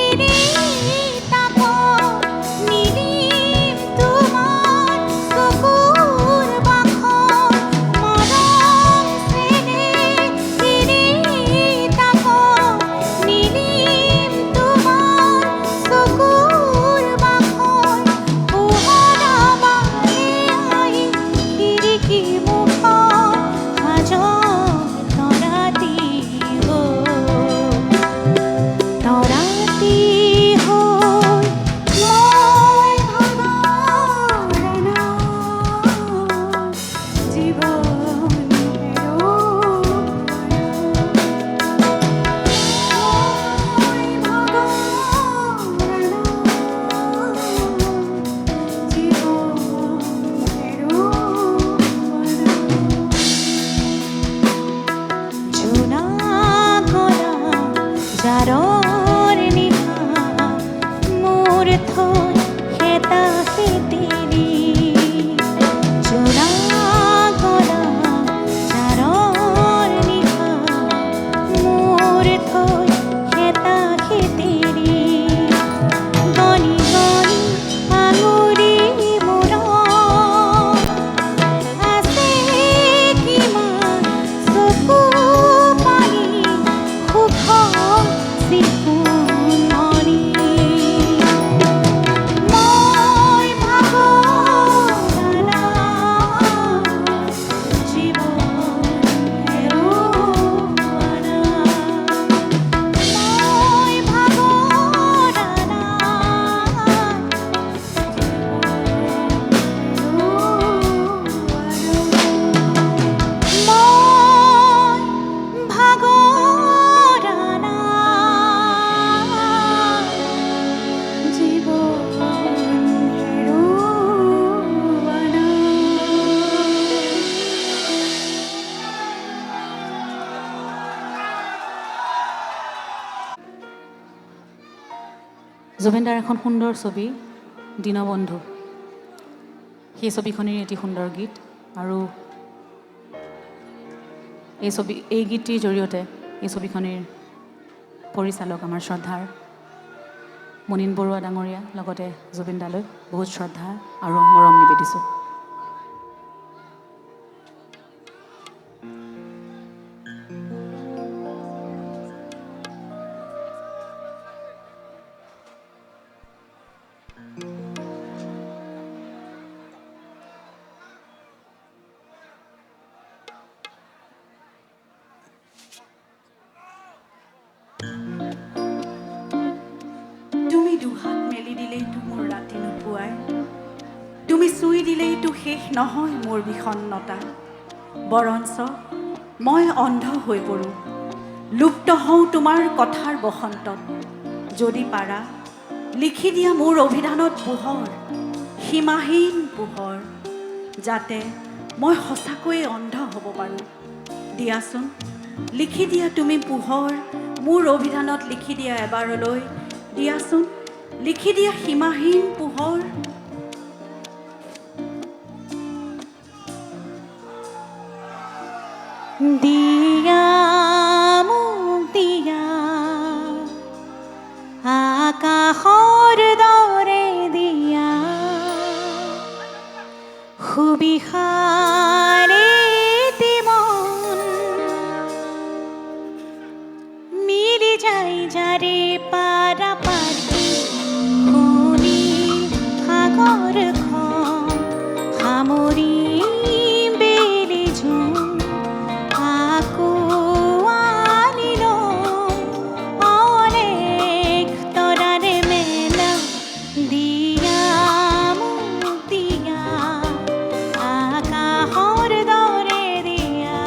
এৰি তাকো নিদিম তোমাৰ চকুৰ বাখৰ মৰম চেৰে এৰি তাকো নিদিম তোমাৰ চকুৰ বাখৰ পোহৰা মাৰে আহি খিৰিকী মুখৰ মাজত তৰাতি তৰাতি হৈ মই ভাগৰনা জীৱন যাৰৰ নিশা মোৰ থৈ হেতা হেতেৰি জোৰা কৰা যাৰৰ নিশা মোৰ থৈ হেতা হেতেৰি গণি গণি আঙুৰি মূৰত আছে কিমান চকু পানী সুখ চিকুণনি মই ভাগৰনা জীৱন হেৰুৱানা মই ভাগৰনা মই ভাগৰনা জীৱন হেৰুৱানা জুবিনদাৰ এখন সুন্দৰ ছবি দীনবন্ধু সেই ছবিখনেই এটি সুন্দৰ গীত আৰু এই গীতটিৰ জৰিয়তে এই ছবিখনিৰ পৰিচালক আমাৰ শ্ৰদ্ধাৰ মুনীন বৰুৱা ডাঙৰীয়া লগতে জুবিনদালৈ বহুত শ্ৰদ্ধা আৰু মৰম নিবেদিছোঁ তুমি দুহাত মেলি দিলেইতো মোৰ ৰাতি নোপোৱাই তুমি চুই দিলেইতো শেষ নহয় মোৰ বিষণ্ণতা বৰঞ্চ মই অন্ধ হৈ পৰোঁ লুপ্ত হওঁ তোমাৰ কথাৰ বসন্তত যদি পাৰা লিখি দিয়া মোৰ অভিধানত পোহৰ সীমাহীন পোহৰ যাতে মই সঁচাকৈয়ে অন্ধ হ'ব পাৰোঁ দিয়াচোন লিখি দিয়া তুমি পোহৰ মোৰ অভিধানত লিখি দিয়া এবাৰলৈ দিয়াচোন লিখি দিয়া সীমাহীন পোহৰ দিয়া মোক দিয়া আকাশৰ দৰে দিয়া সুবিহাৰে মন মিলি যায় যাৰে পাৰা পাৰি শুনি সাগৰখন সামৰি বেলি ঝুম আকৌ আনিল অনেক তৰাৰে মেলা দিয়া মোক দিয়া আকাশৰ দৰে দিয়া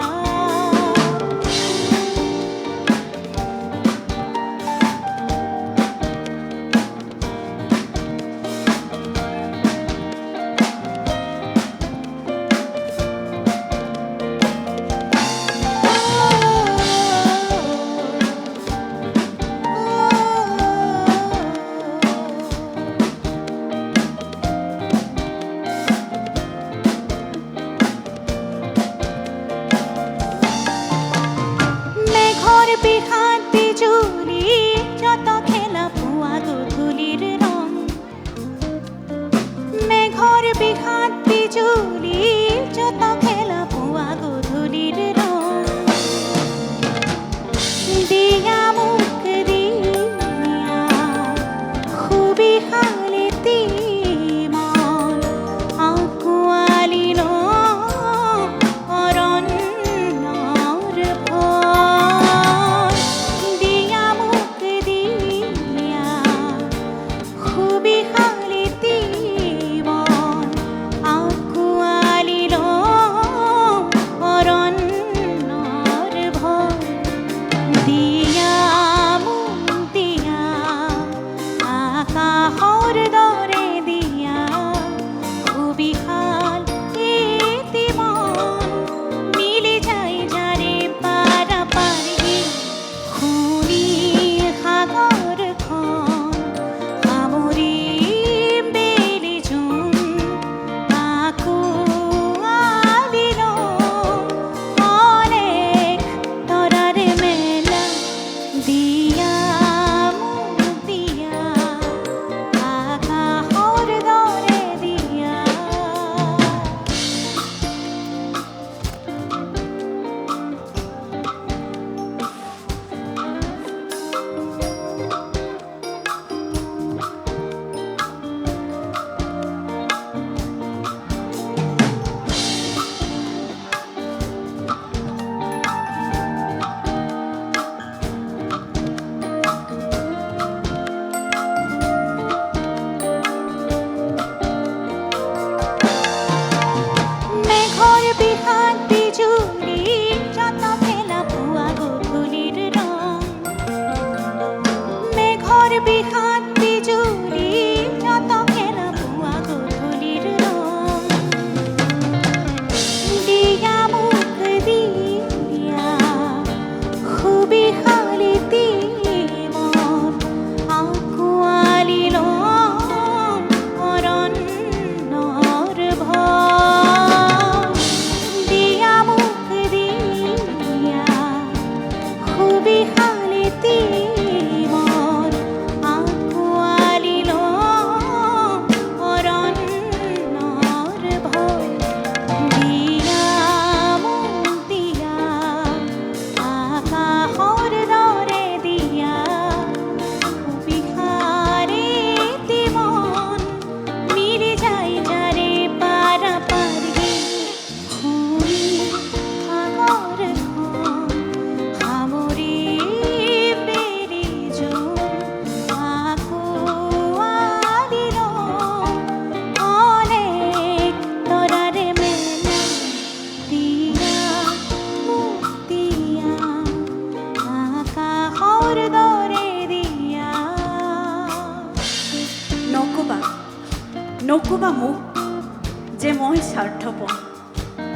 যে মই স্বাৰ্থপৰ,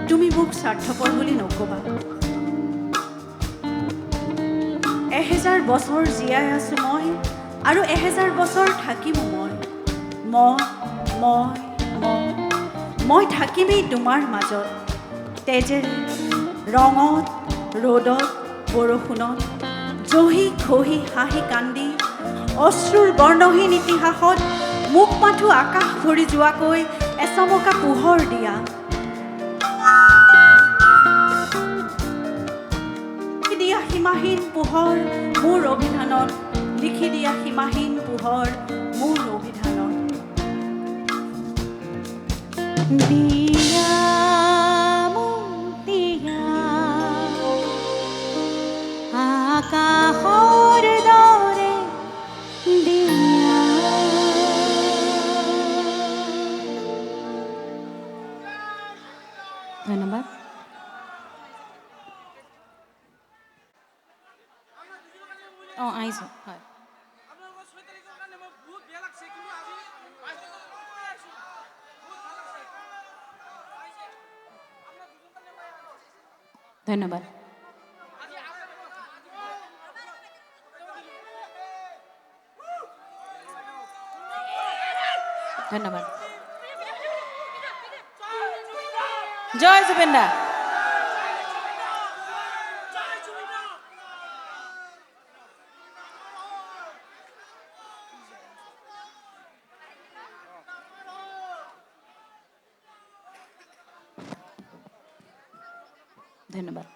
তুমি মোক স্বাৰ্থপৰ বুলি নক'বা। 1000 বছৰ জীয়াই আছোঁ মই, আৰু 1000 বছৰ থাকিম মই থাকিমেই তোমাৰ মাজত, তেজেৰে, ৰঙত, ৰ'দত, বৰষুণত, জহি খহি হাঁহি কান্দি, অশ্ৰুৰ বৰ্ণহীন ইতিহাসত মোক মাথো আকাশ ভৰি যোৱাকৈ এচমকা পোহৰ দিয়া। দিয়া সীমাহীন পোহৰ মোৰ অভিধানত, লিখি দিয়া সীমাহীন পোহৰ মোৰ অভিধানত। দিয়া মোক দিয়া আকাশৰ দৰে দিয়া। ধন্যবাদ। অঁ আহিছোঁ, হয়। ধন্যবাদ। ধন্যবাদ। জয় জুবিন দা। ধন্যবাদ।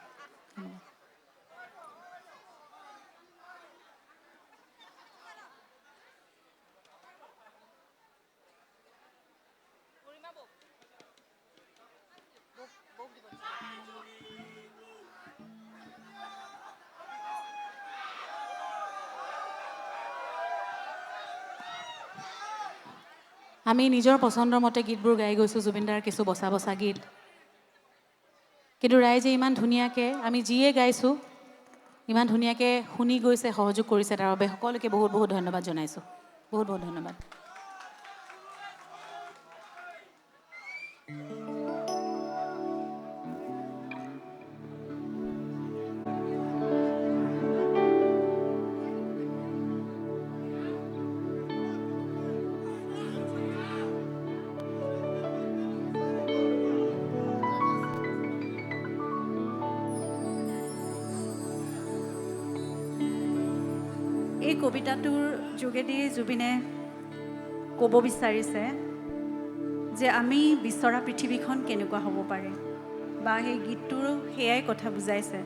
আমি নিজৰ পচন্দৰ মতে গীতবোৰ গাই গৈছোঁ, জুবিনদাৰ কিছু বচা বচা গীত, কিন্তু ৰাইজে ইমান ধুনীয়াকৈ আমি যিয়ে গাইছোঁ ইমান ধুনীয়াকৈ শুনি গৈছে, সহযোগ কৰিছে, তাৰ বাবে সকলোকে বহুত বহুত ধন্যবাদ জনাইছোঁ। বহুত বহুত ধন্যবাদ। এই কবিতাটোৰ যোগেদি জুবিনে ক'ব বিচাৰিছে যে আমি বিচৰা পৃথিৱীখন কেনেকুৱা হ'ব পাৰে, বা সেই গীতটোৰো সেয়াই কথা বুজাইছে।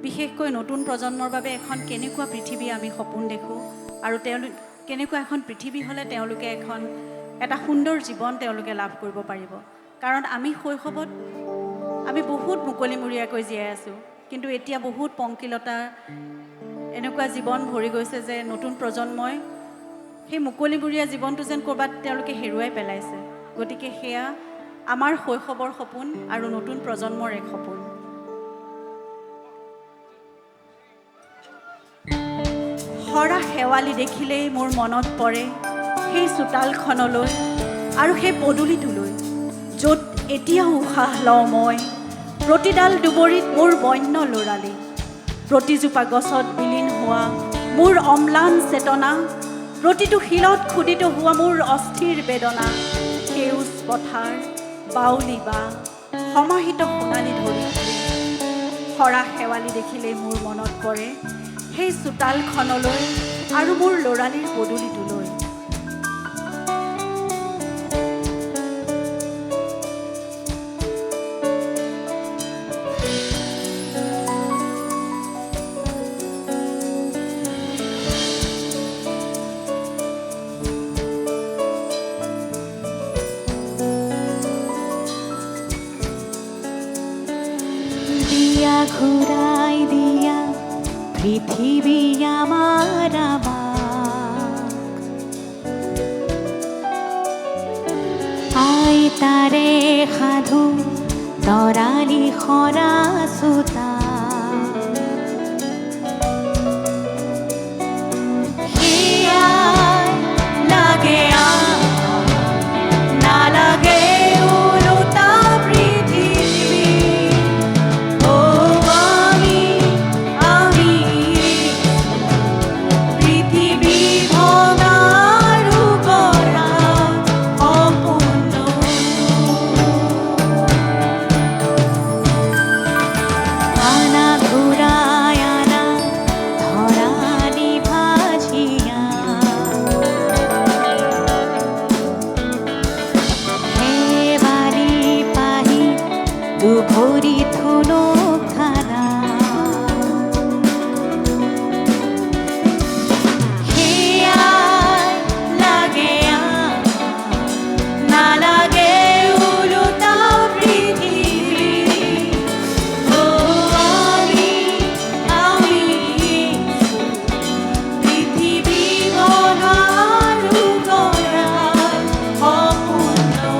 বিশেষকৈ নতুন প্ৰজন্মৰ বাবে এখন কেনেকুৱা পৃথিৱী আমি সপোন দেখোঁ, আৰু তেওঁলোক কেনেকুৱা এখন পৃথিৱী হ'লে তেওঁলোকে এটা সুন্দৰ জীৱন তেওঁলোকে লাভ কৰিব পাৰিব। কাৰণ আমি শৈশৱত আমি বহুত মুকলিমূৰীয়াকৈ জীয়াই আছোঁ, কিন্তু এতিয়া বহুত পংকিলতা, এনেকুৱা জীৱন ভৰি গৈছে যে নতুন প্ৰজন্মই সেই মুকলিমূৰীয়া জীৱনটো যেন ক'ৰবাত তেওঁলোকে হেৰুৱাই পেলাইছে। গতিকে সেয়া আমাৰ শৈশৱৰ সপোন আৰু নতুন প্ৰজন্মৰ এক সপোন। সৰা শেৱালি দেখিলেই মোৰ মনত পৰে সেই চোতালখনলৈ আৰু সেই পদূলিটোলৈ, য'ত এতিয়াও উশাহ লওঁ মই। প্ৰতিডাল দুবৰিত মোৰ বন্য ল'ৰালি, প্ৰতিজোপা গছত বিলীন হোৱা মোৰ অম্লান চেতনা, প্ৰতিটো শিলত খুদিত হোৱা মোৰ অস্থিৰ বেদনা। সেউজ পথাৰ, বাউলি বা সমাহিত সোণালী ধৰি, সৰা শেৱালি দেখিলেই মোৰ মনত পৰে সেই চোতালখনলৈ আৰু মোৰ ল'ৰালিৰ পদূলিটোলৈ। ঘুৰাই দিয়া পৃথিবী আমাৰ আবাক, আই তাৰে সাধু তৰালি সৰা চোতা। লাগে নালাগে উলুত ভৰি থুনুক ধাৰা সেয়াই লাগে নালাগে ওলোটা পৃথিৱী আমি পৃথিৱী বনাৰো কৰা সপোনটো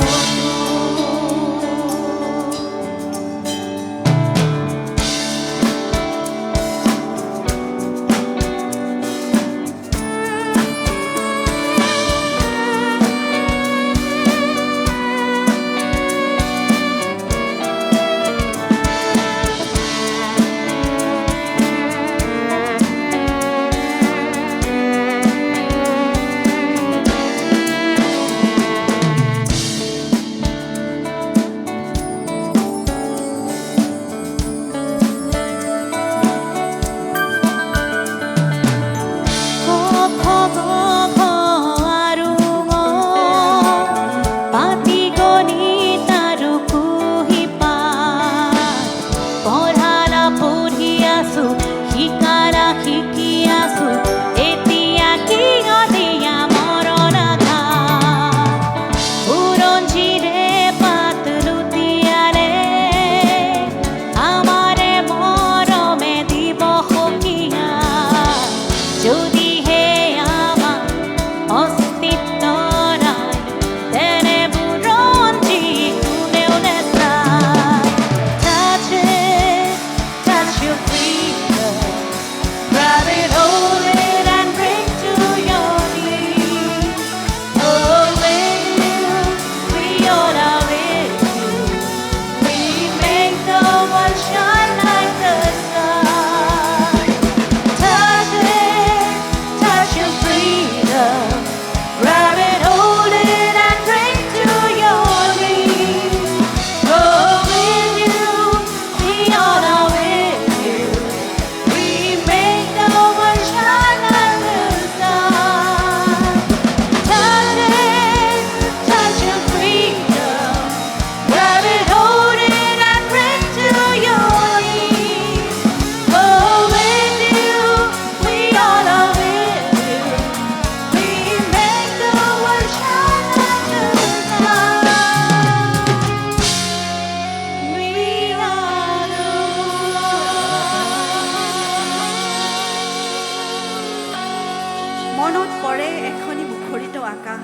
মনত পৰে এখনি মুখৰিত আকাশ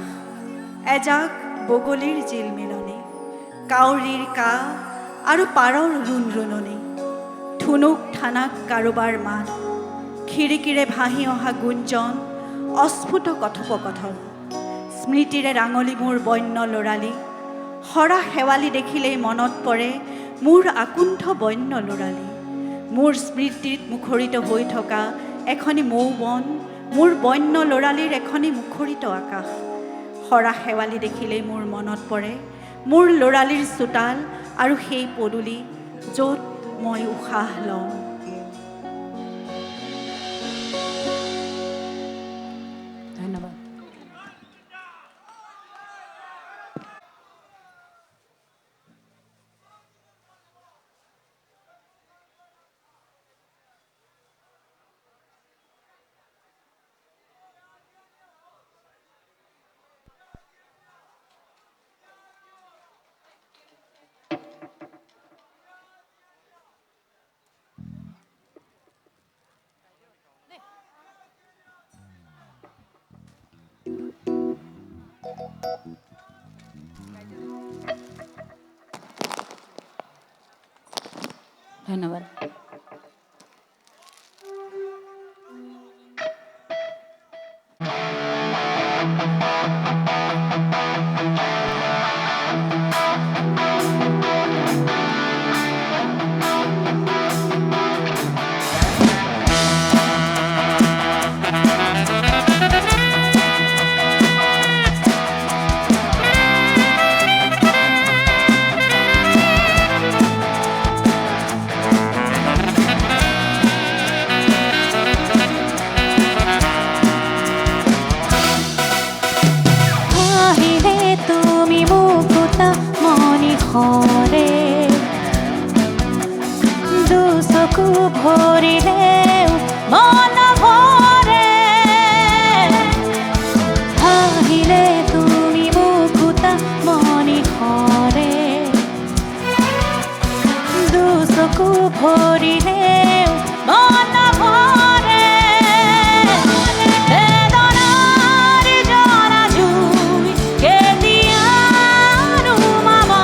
এজাক বগলীৰ জিলমিলনি কাউৰীৰ কা আৰু পাৰৰ ৰুণৰুণনি ঠুনুক ঠানাক কাৰোবাৰ মাত খিৰিকীৰে ভাহি অহা গুঞ্জন অস্ফুট কথোপকথন স্মৃতিৰে ৰাঙলী মোৰ বন্য লৰালি হৰা শেৱালি দেখিলেই মনত পৰে মোৰ আকুণ্ঠ বন্য লৰালি মোৰ স্মৃতিত মুখৰিত হৈ থকা এখনি মৌবন মোৰ বন্য লৰালিৰ এখনি মুখৰিত আকাশ হৰা শেৱালি দেখিলেই মোৰ মনত পৰে মোৰ লৰালিৰ চোতাল আৰু সেই পদূলি য'ত মই উশাহ লওঁ ধন্যবাদ ধন্যবাদ চকু ভৰিলেও মন ভৰে হাঁহিলে তুমি মুকুতা মনি হৰে দুচকু ভৰিলেও মন ভৰে বেদনাৰ জৰা জুই কেতিয়ানো মামা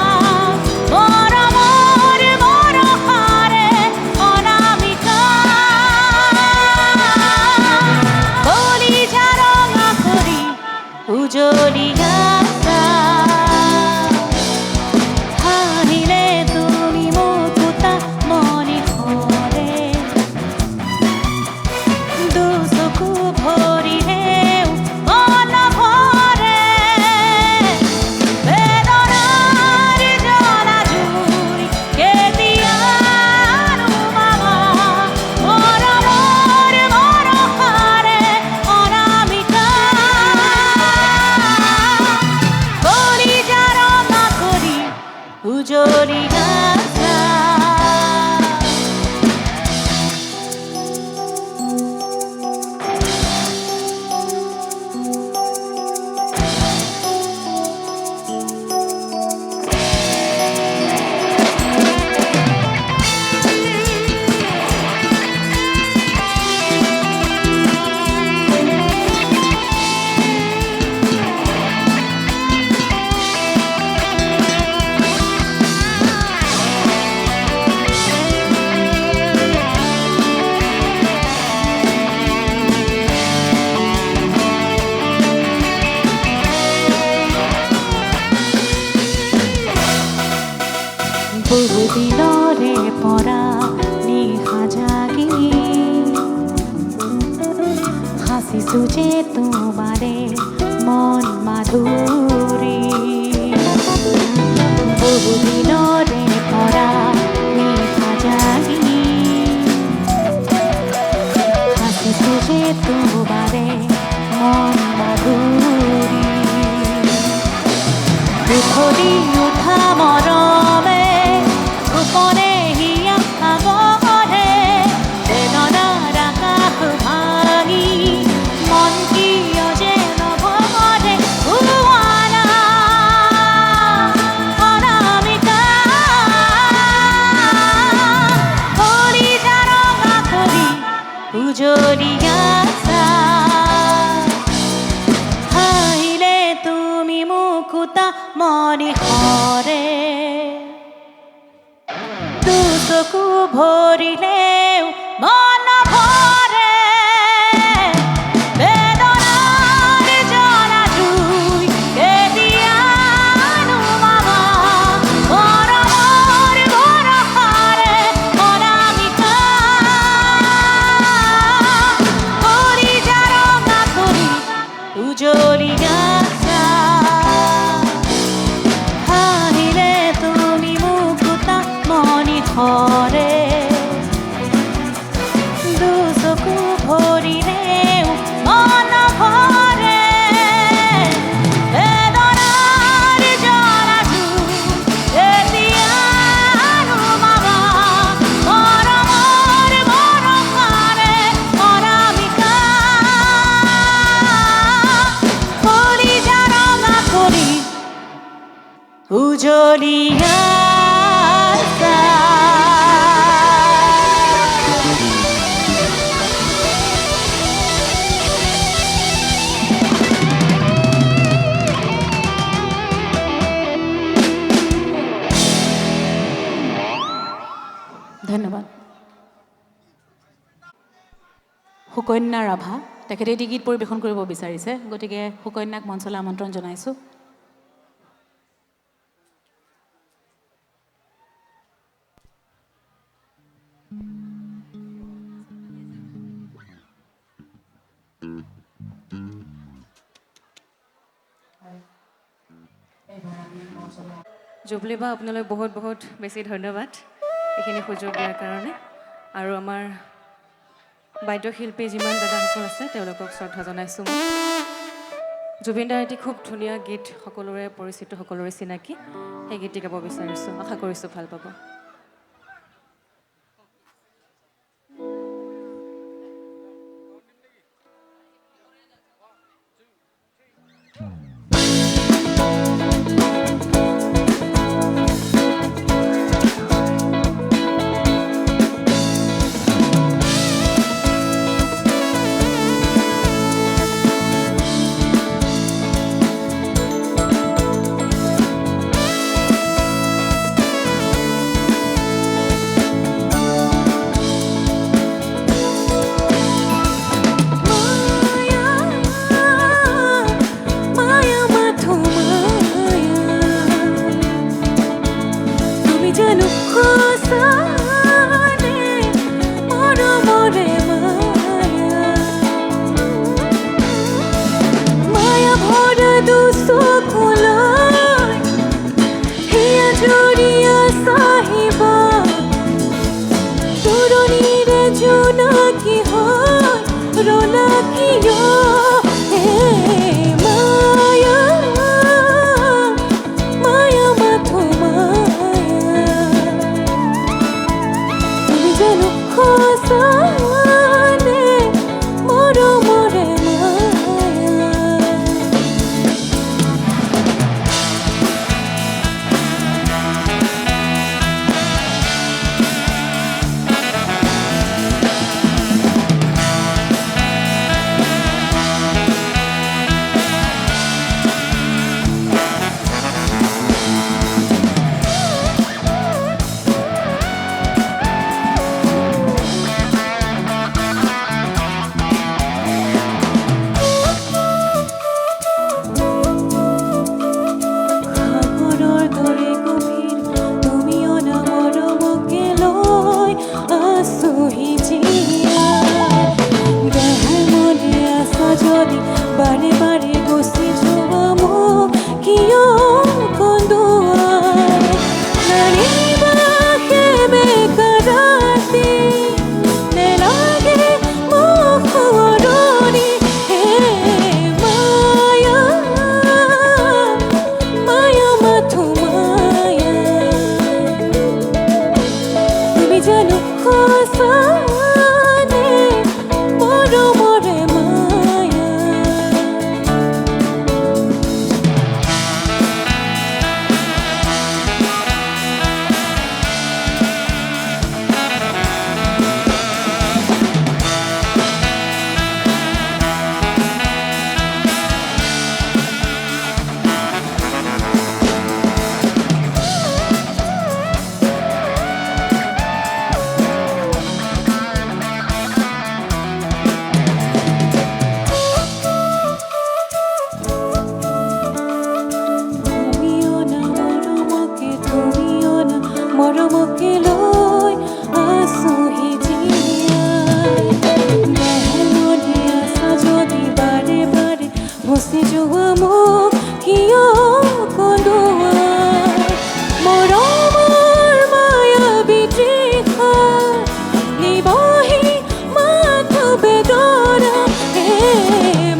মৰমৰ বৰষাৰে অনামিকা কলিজা ৰঙা কৰি উজলি আছা হাঁহিলে তুমি মুকুতা মনি হৰে দুচকু ভৰিলেও মন ভৰে বেদনাৰ জ্বলা জুই কেতিয়ানো মামা মৰমৰ বৰষাৰে অনামিকা কলিজা ৰঙা কৰি উজলি আছা বহুদিনৰে পৰা নিশা জাগি সাঁচিছো যে তোমাৰে মন মাধুৰী বহুদিনৰে পৰা নিশা জাগি সাঁচিছো যে তোমাৰে মন মাধুৰী উঠলি উঠা মৰমে গোপনে হিয়া সাগৰে বেদনাৰ আকাশ ভাঙি মন কিয় যে নভৰে উৱানা অনামিকা কলিজা ৰঙা কৰি উজলি আছা হাঁহিলে তুমি মুকুতা মনি হৰে দুচকু ভৰিলেও মন ভৰে বেদনাৰ জ্বলা জুই কেতিয়ানো মামা মৰমৰ বৰষাৰে অনামিকা কলিজা ৰঙা কৰি উজলি আছা হাঁহিলে তুমি মুকুতা মনি হৰে দুচকু ভৰিলেও মন ভৰে বেদনাৰ জ্বলা জুই কেতিয়ানো মামা মৰমৰ বৰষাৰে অনামিকা কলিজা ৰঙা কৰি উজলি আছা ধন্যবাদ সুকন্যা ৰাভা তেখেতে এটি গীত পৰিৱেশন কৰিব বিচাৰিছে গতিকে সুকন্যাক মঞ্চলৈ আমন্ত্ৰণ জনাইছোঁ জুবলি বা আপোনালৈ বহুত বহুত বেছি ধন্যবাদ এইখিনি সুযোগ দিয়াৰ কাৰণে আৰু আমাৰ বাদ্যশিল্পী যিমান দাদাসকল আছে তেওঁলোকক শ্ৰদ্ধা জনাইছোঁ মই জুবিন দাৰ এটি খুব ধুনীয়া গীত সকলোৰে পৰিচিত সকলোৰে চিনাকি সেই গীতটি গাব বিচাৰিছোঁ আশা কৰিছোঁ ভাল পাব তুমি জানো সঁচানে মৰমৰে মায়া ভৰা দুচকুলৈ হিয়া জুৰিয়া চাহিব তোৰণিৰে জোনাকী হয় ৰলা কিয় মায়া মায়া মাথো মায়া তুমি জানো সঁচানে মৰমৰে মায়া সাগৰৰ দৰে গভীৰ তুমি অনা মৰমকে লৈ আছোহি জীয়াই দেহাৰ মনে আছা যদি বাৰে বাৰে গুচি যোৱা মোক কিয় কন্দুৱাই নানিবা সেমেকা ৰাতি নেলাগে মোক সোঁৱৰণি হে মায়া মায়া মাথো মায়া তুমি জানো সঁচানে মৰমৰে মায়া তুমি অনা মৰমকে লৈ আছোহি জীয়াই দেহলনে আছা যদি বাৰে বাৰে গুচি যোৱা মোক কিয় কন্দুৱাই মৰমৰ মায়াবী তৃষা নিবহি মাথো বেদনা হে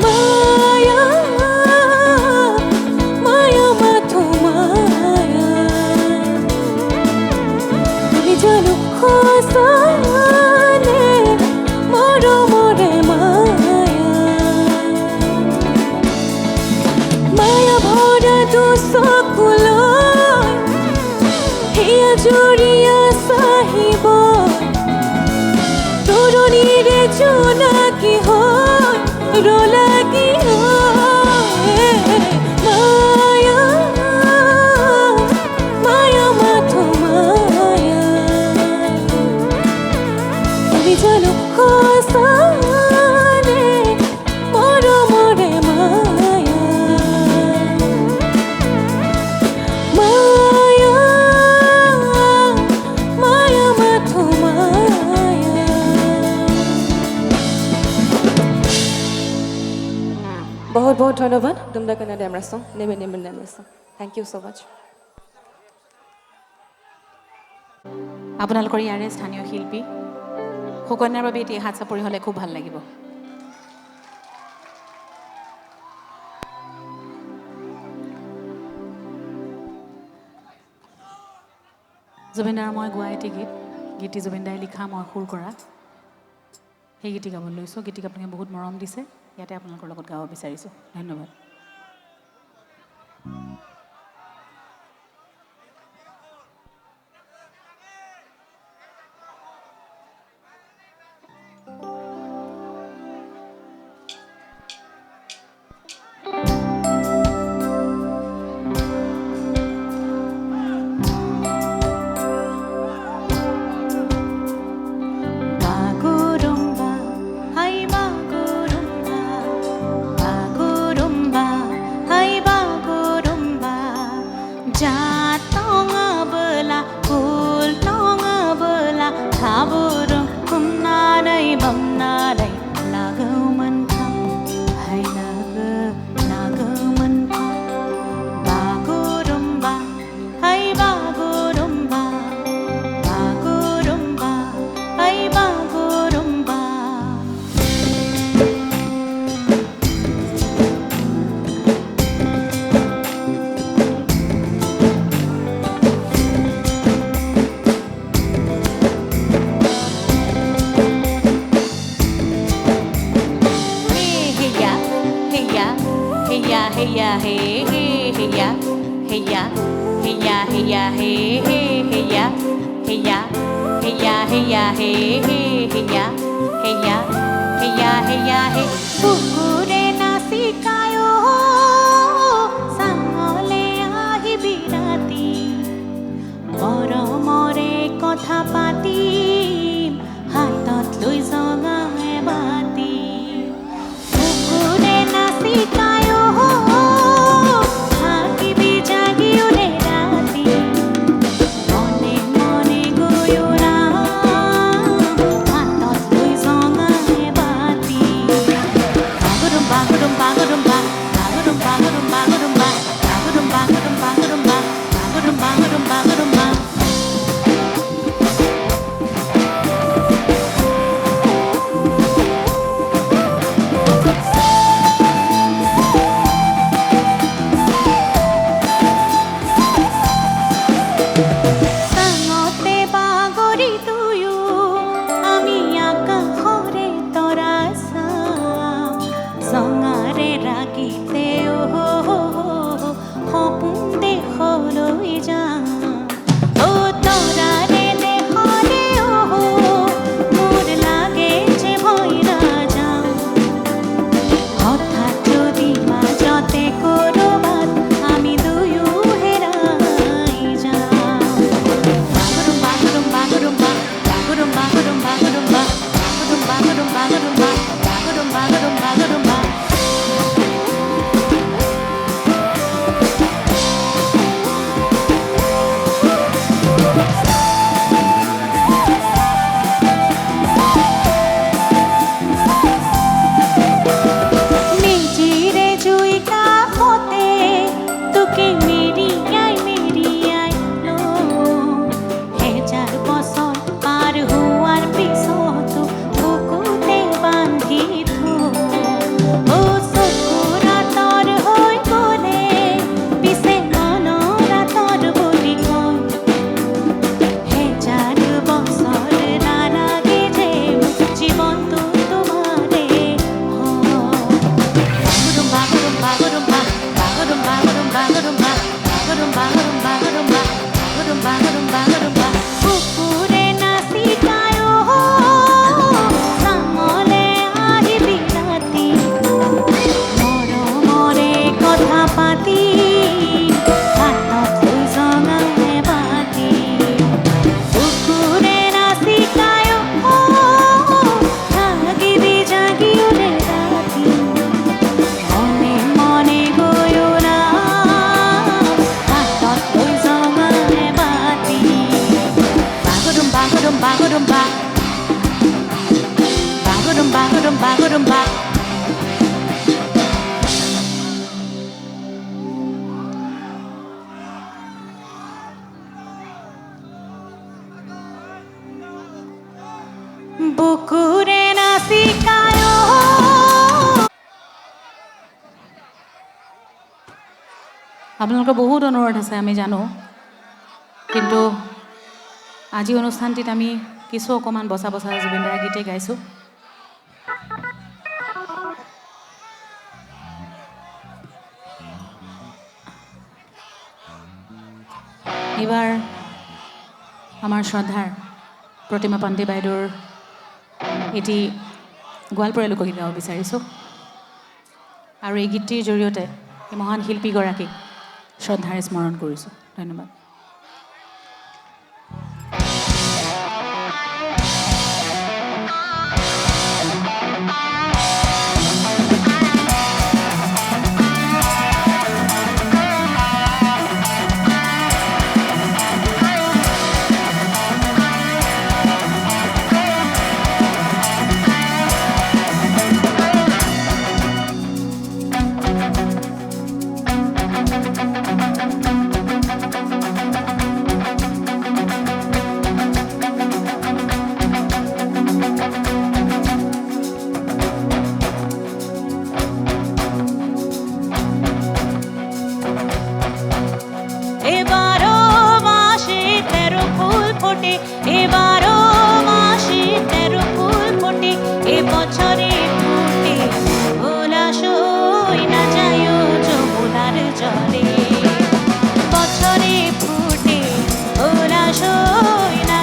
মায়া মায়া মাথো মায়া তুমি জানো সঁচানে মৰমৰে মায়া মায়া ভৰা দুচকুলৈ হিয়া জুৰিয়া চাহিব তোৰণিৰে জোনাকী হয় ৰলা কিয় মায়া মায়া মাথো মায়া তুমি জানো সঁচানে মৰমৰে মায়া মায়া মায়া মাথো মায়া বহুত বহুত ধন্যবাদ তুমদা কানা ডেমৰাচং নেমে নেমে ডেমৰাচং থেংক ইউ ছ' মাছ আপোনালোকৰ ইয়াৰে স্থানীয় শিল্পী সুকন্যাৰ বাবে এটি হাত চাপৰি হ'লে খুব ভাল লাগিব জুবিন দাৰ মই গোৱা এটি গীতটি জুবিন দাই লিখা মই সুৰ কৰা সেই গীতটি গাবলৈ লৈছোঁ গীতটিক আপোনালোকে বহুত মৰম দিছে ইয়াতে আপোনালোকৰ লগত গাব বিচাৰিছোঁ ধন্যবাদ Bagurumba, হেয়া হেয়া হেয়া হে হে হেয়া হেয়া হেয়া হেয়া হে বুকুৰে নাচি কায়ো চাঙলে আহিবি ৰাতি মৰমৰে কথা পাতিম হাতত লৈ জঙা বাতি বুকুৰে নাচি কায়ো থাকিবি জাগিউৰে ৰাতি মনে মনে গৈও ৰাম হাতত লৈ জঙা বাতি বাগৰুম বাগৰুম বাগৰুম বা বাগৰুম বাগৰুম বাগৰুম বা বাগৰুম বাগৰুম বাগৰুম বা বাগৰুম বাগৰুম বাগৰুম বা চাঙতে বাগৰি তুয়ো আমি আকাশৰে তৰা চাম জঙাৰে ৰাগিতে সপোন দেশলৈ যাম তৰাৰে দেশলে মোৰ লাগে যে ভয় নাযাওঁ হঠাৎ যদি মাজতে ক'ৰবাত আমি দুয়ো হেৰাই যাওঁ বাগৰুম বাগৰুম বাগৰুম বা বাগৰুম বাগৰুম বাগৰুম বা বাগৰুম বাগৰুম বাগৰুম বা বাগৰুম বাগৰুম বাগৰুম বা মেজিৰে জুই কাষতে তোকে মেৰিয়াই লওঁ হেজাৰ বছৰ পাৰ হোৱাৰ পিছতো বুকুতে বান্ধি থওঁ চকুৰ আঁতৰ হৈ গ'লে পিছে মনৰ আঁতৰ বুলি কয় হেজাৰ বছৰ নালাগে যে জীৱনটো তোমাৰে হয় বাগৰুম বাগৰুম বা বাগৰুম বাগৰুম বাগৰুম বা বাগৰুম বাগৰুম বাগৰুম বা বাগৰুম বাগৰুম বাগৰুম বা বুকুৰে নাচি কায়ো চাঙলে আহিবি ৰাতি মৰমৰে কথা পাতি হাতত লৈ জঙা বাতি বুকুৰে নাচি কায়ো থাকিবি জাগিউৰে ৰাতি মনে মনে গৈও ৰাম হাতত লৈ জঙা বাতি বাগৰুম বাগৰুম বাগৰুম বা বাগৰুম বাগৰুম বাগৰুম বা বুকুৰে নাচি কায়ো আপোনালোকৰ বহুত অনুৰোধ আছে আমি জানো কিন্তু আজি অনুষ্ঠানটিত আমি কিছু অকণমান বচা বচা জুবিন দাৰ গীতে গাইছোঁ এইবাৰ আমাৰ শ্ৰদ্ধাৰ প্ৰতিমা পাণ্ডে বাইদেউৰ এটি গোৱালপৰীয়া লোকগীত গাব বিচাৰিছোঁ আৰু এই গীতটিৰ জৰিয়তে এই মহান শিল্পীগৰাকীক শ্ৰদ্ধাৰে স্মৰণ কৰিছোঁ ধন্যবাদ বছরে ফুটে ওরা সই না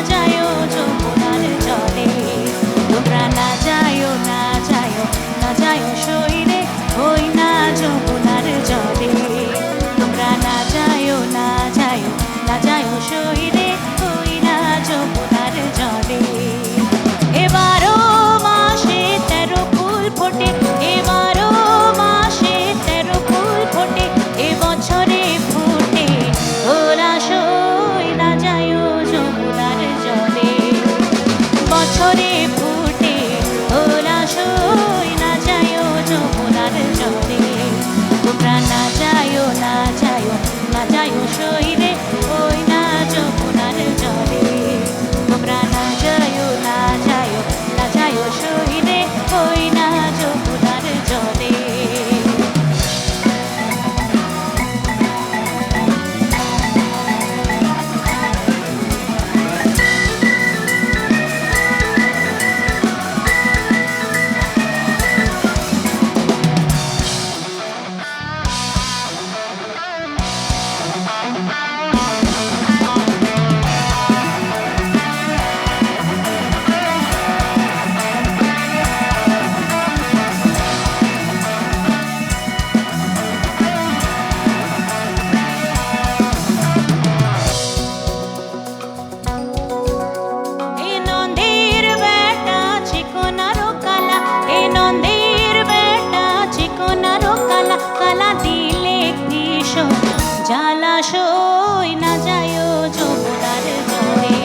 সই না যায় যমুনার জলে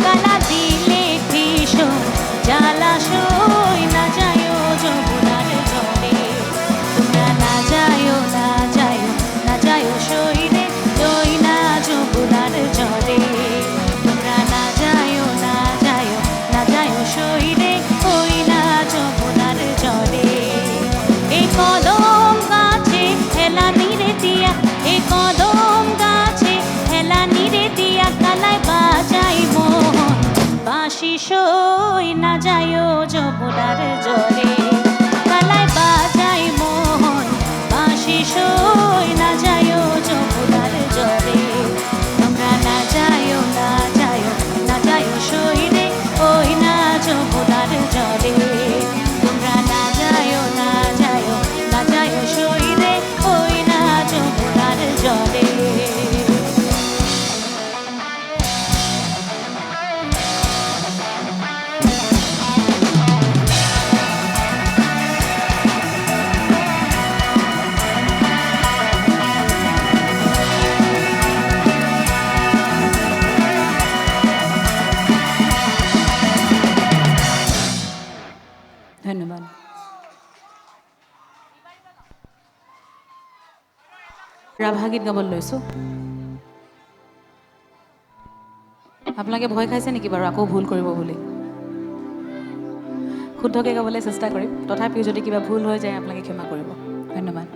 কালা দিলে ভীষণ জ্বালা সই না যায় যমুনার জলে তোমরা না যায় না যায় সই রে সই না যমুনার জলে তোমরা না যায় না যায় সই রে সই না যমুনার জলে এই কদম গাছে হেলা নিরে দিয়া এই কদম গাছে হেলা নিরে দিয়া কালায় বাজাই মোহন বাঁশি সই না যায় যমুনার জলে কালায় বাজাই মোহন বাঁশি সই না যায় যমুনার জলে তোমরা না যায় না যায় সই রে ওই না যমুনার জলে তোমরা না যায় না যায় সই রে ওই না যমুনার জলে ধন্যবাদ। ৰাভা গীত গাবলৈ লৈছোঁ। আপোনালোকে ভয় খাইছে নেকি বাৰু আকৌ ভুল কৰিব বুলি? শুদ্ধকৈ গাবলৈ চেষ্টা কৰিম, তথাপিও যদি কিবা ভুল হৈ যায় আপোনালোকে ক্ষমা কৰিব। ধন্যবাদ।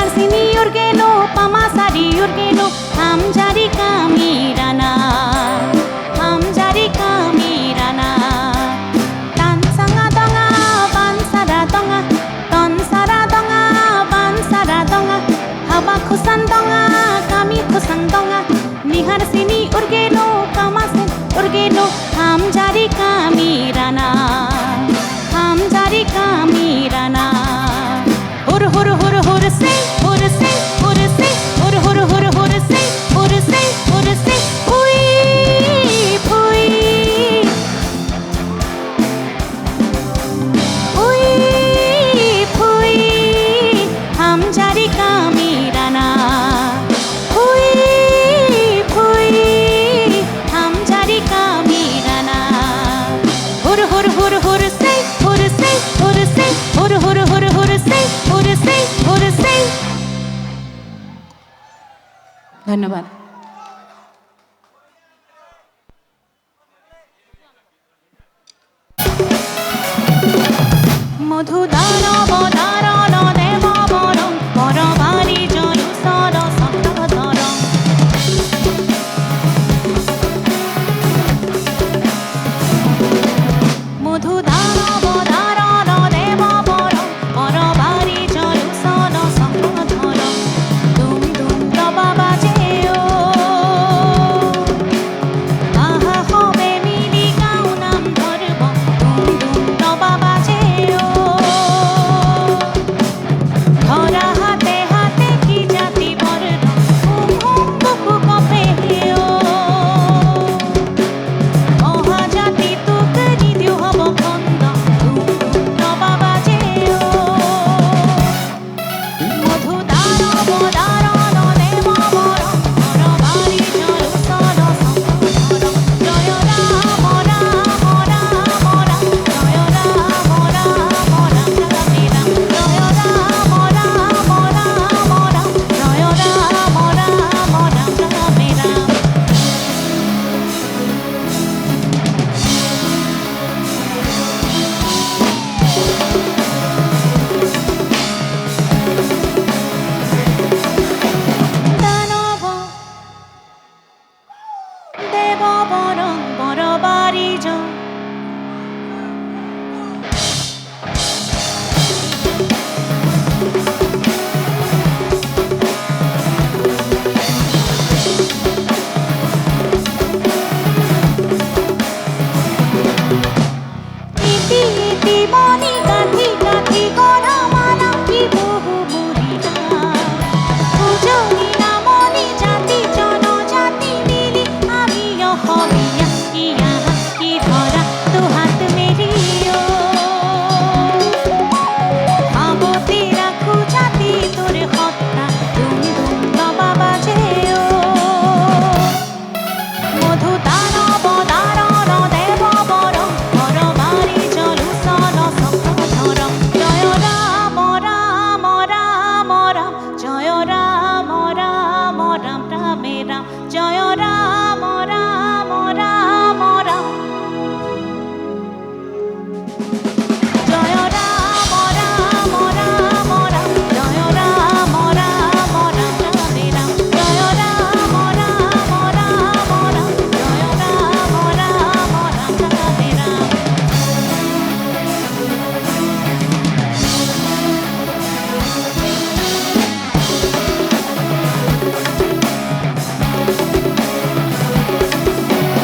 निहार सिनी उर्गेनो पामा सारी उर्गेनो हम जारी कामिराना हम जारी कामिराना tan sanga donga ban sara donga ton sara donga ban sara donga haba khusan donga kami khusan donga nihar sini urgeno kamasin urgeno ham jari kamirana ham jari kamirana hur hur hur hur se hur se hur se hur hur hur hur se hur se hur se phui phui phui phui ham jari kamirana phui phui ham jari kamirana hur hur hur hur se hur se hur se hur hur hur hur se hur se hur se ধন্যবাদ। মধু দানব দারণ দেব বরং পরবারি জলুসর সক্রধরং মধু দানব দারণ দেব বরং পরবারি জলুসর সক্রধরং দুম দুম দবা বাজেও আহা হবে মিলি গাও নাম ধরব দুম দুম দবা বাজেও ধরা হাতে হাতে কি জাতি বর্ণ হুম হুম বুকু কপেও মহাজাতি তুক নিদিও হব খন্দ দুম দুম দবা বাজেও মধু দানব দারণ দেব বরং পরবারি জলুসর সক্রধরং জয় রাম রাম রাম রাম জয় রাম রাম রাম রামে রাম জয় রাম রাম রাম রাম জয় রাম রাম রাম রামে রাম দানব দেব বরং পরবারি জল ইতি ইতি মনি গাথি গাথি গড়া মালা কি বহু বুড়িরা পূজনী নামনি জাতি জনজাতি মিলি আমি অসমীয়া ইয়া কি ধরা দুহাত মেলিও ভাবতি রাখো জাতি তোর হত্যা দুম দুম দবা বাজেও মধু দানব দারণ দেব বরং পরবারি জলুসর সক্রধরং জয় রাম রাম রাম রাম জয় রাম রাম রাম রামে রাম জয় রাম রাম রাম রাম জয় রাম রাম রাম রাম জয় রাম রাম রাম রামে রাম জয় রাম রাম রাম রাম জয় রাম রাম রাম রামে রাম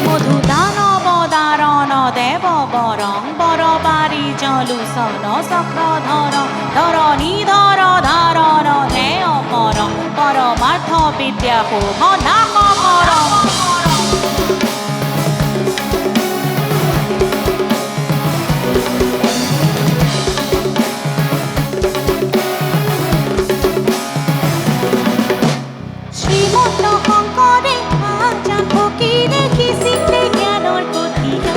মধু দানব দারণ দেব বরং পরবারি জলুসন সক্রধরং ধরণী ধর ধারণ ধ্যায় পরং পরমার্থ বিদ্যা হোম নাম করং শ্রীমন্ত শংকৰে আজান ফকীৰে কিচিলে জ্ঞানৰ কঠিয়া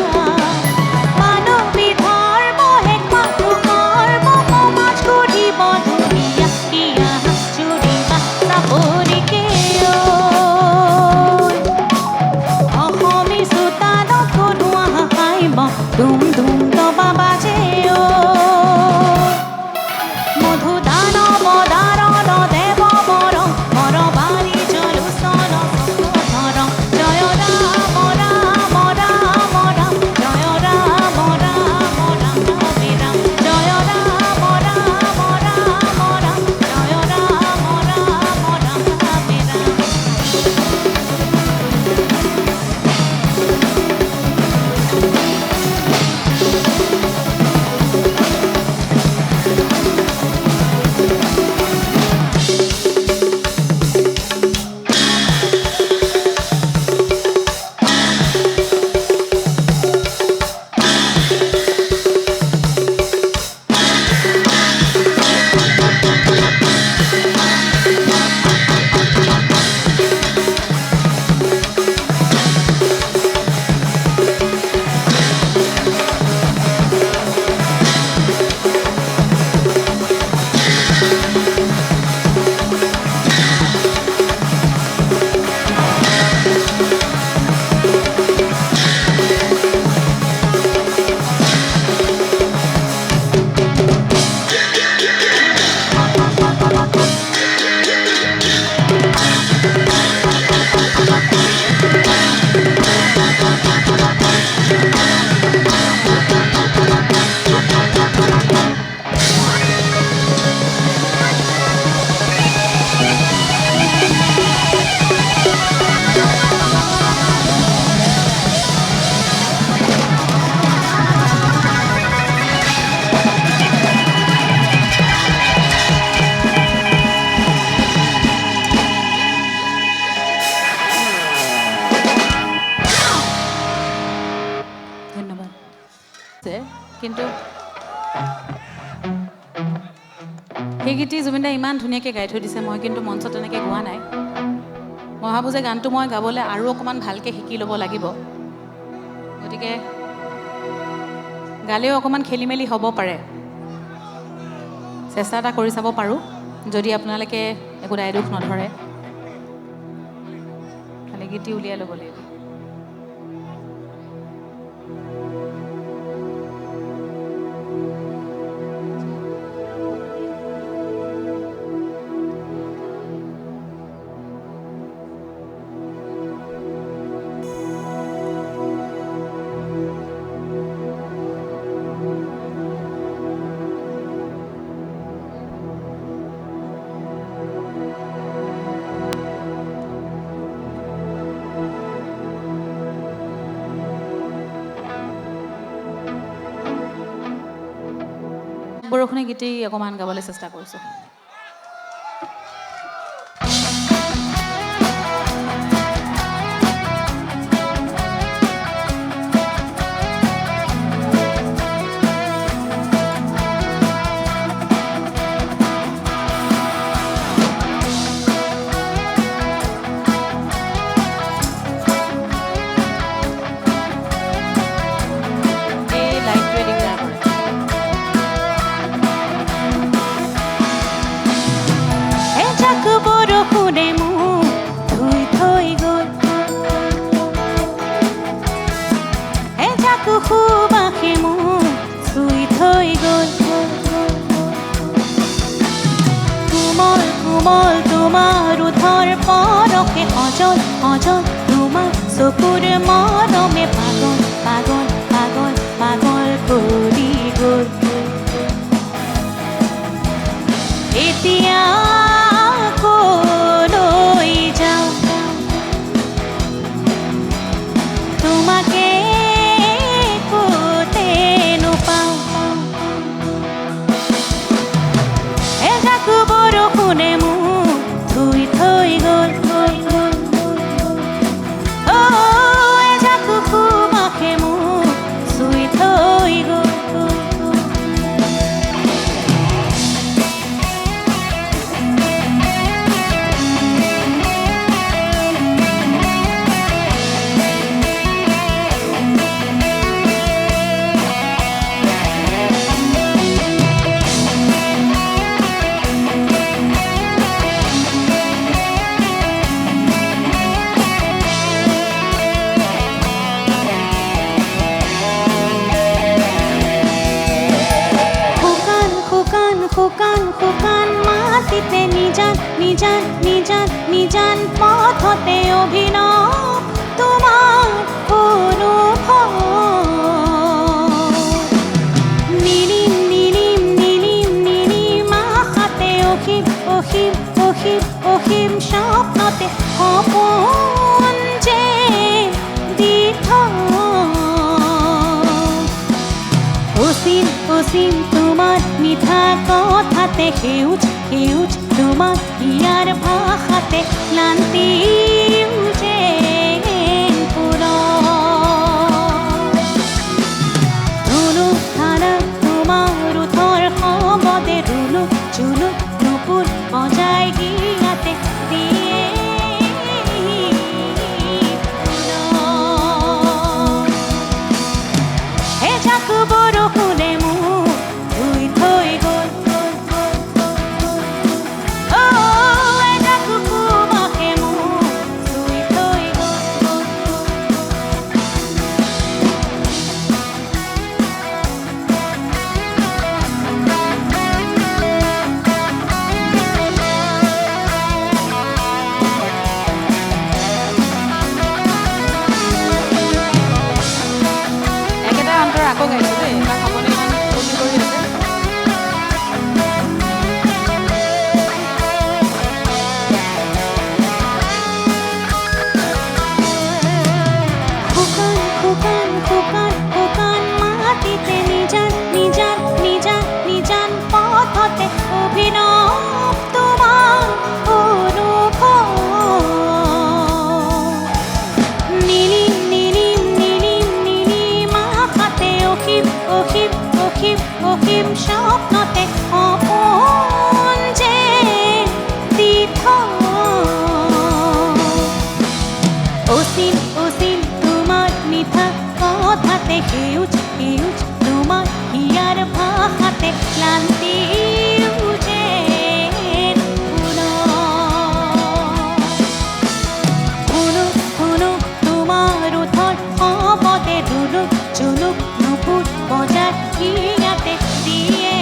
মানৱী ধৰ্ম শেষ মাথো কৰ্ম সমাজ গঢ়িব ধুনীয়া কিয়া জুৰিবা চাপৰিকে সেই গীতটি জুবিনদাই ইমান ধুনীয়াকৈ গাই থৈ দিছে, মই কিন্তু মঞ্চত তেনেকৈ গোৱা নাই। মই ভাবোঁ যে গানটো মই গাবলৈ আৰু অকণমান ভালকৈ শিকি ল'ব লাগিব, গতিকে গালেও অকণমান খেলি মেলি হ'ব পাৰে, চেষ্টা এটা কৰি চাব পাৰোঁ যদি আপোনালোকে একো দায় দুখ নধৰে। খালি গীতটি উলিয়াই ল'ব লাগিব। বৰষুণে গীতেই অকণমান গাবলৈ চেষ্টা কৰিছোঁ। কোমল তোমাৰ উঠৰ পৰশে অজল অজল তোমাৰ চকুৰ মৰমে পাগল পাগল পাগল পাগল কৰি গ'ল। এতিয়া কলৈ যাওঁ তোমাকে ক'তে নোপাওঁ। এজাক বৰষুণে মোক ধুই থৈ গ'ল, এজাক সুবাসে মোক চুই থৈ গ'ল। শুকান শুকান মাটিতে নিজান নিজান নিজান নিজান পথতে অভিনৱ তোমাৰ অনুভৱ। নীলিম নীলিম নীলিম নীলিম আশাতে অসীম অসীম অসীম অসীম স্বপ্নতে সপোন যে দি অসীম অসীম তোমাৰ মিঠা কথাতে সেউজ সেউজ তোমাৰ ইয়াৰ ভাষাতে ক্লান্তি ৰুণু ধাৰা তোমাৰ উঠৰ শব্দে ৰুণু জুনু নুপুৰ বজাই গীয়াতে দিয়ে এজাক বৰষুণে মোক ধুই থৈ গ'ল, এজাক সুবাসে মোক ক্লান্তিৰ যেন শুনো শুনো তোমাৰ ওঠৰ শপতে দুলুক জুলুক নুপুৰ বজাৰ ইয়াতে দিয়ে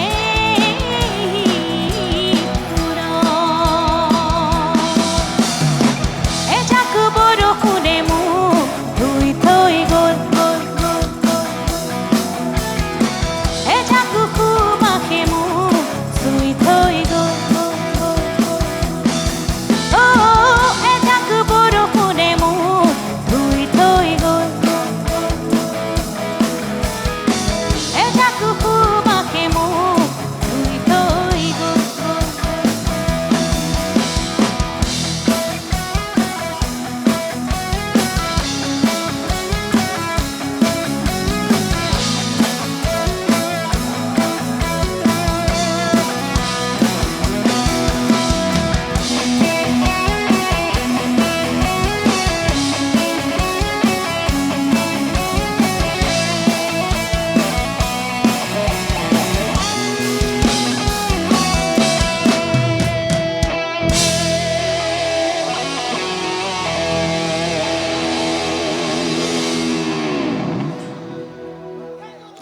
এজাক বৰষুণে মোক ধুই থৈ গ'ল এজাক সুবাসে মোক চুই থৈ গ'ল এজাক বৰষুণে মোক ধুই থৈ গ'ল এজাক সুবাসে মোক ধুই থৈ গ'ল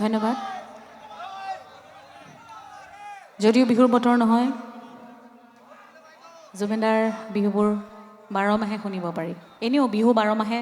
ধন্যবাদ যদিও বিহুৰ বতৰ নহয় জুবিনদাৰ বিহুবোৰ 12 মাহে শুনিব পাৰি এনেও বিহু 12 মাহে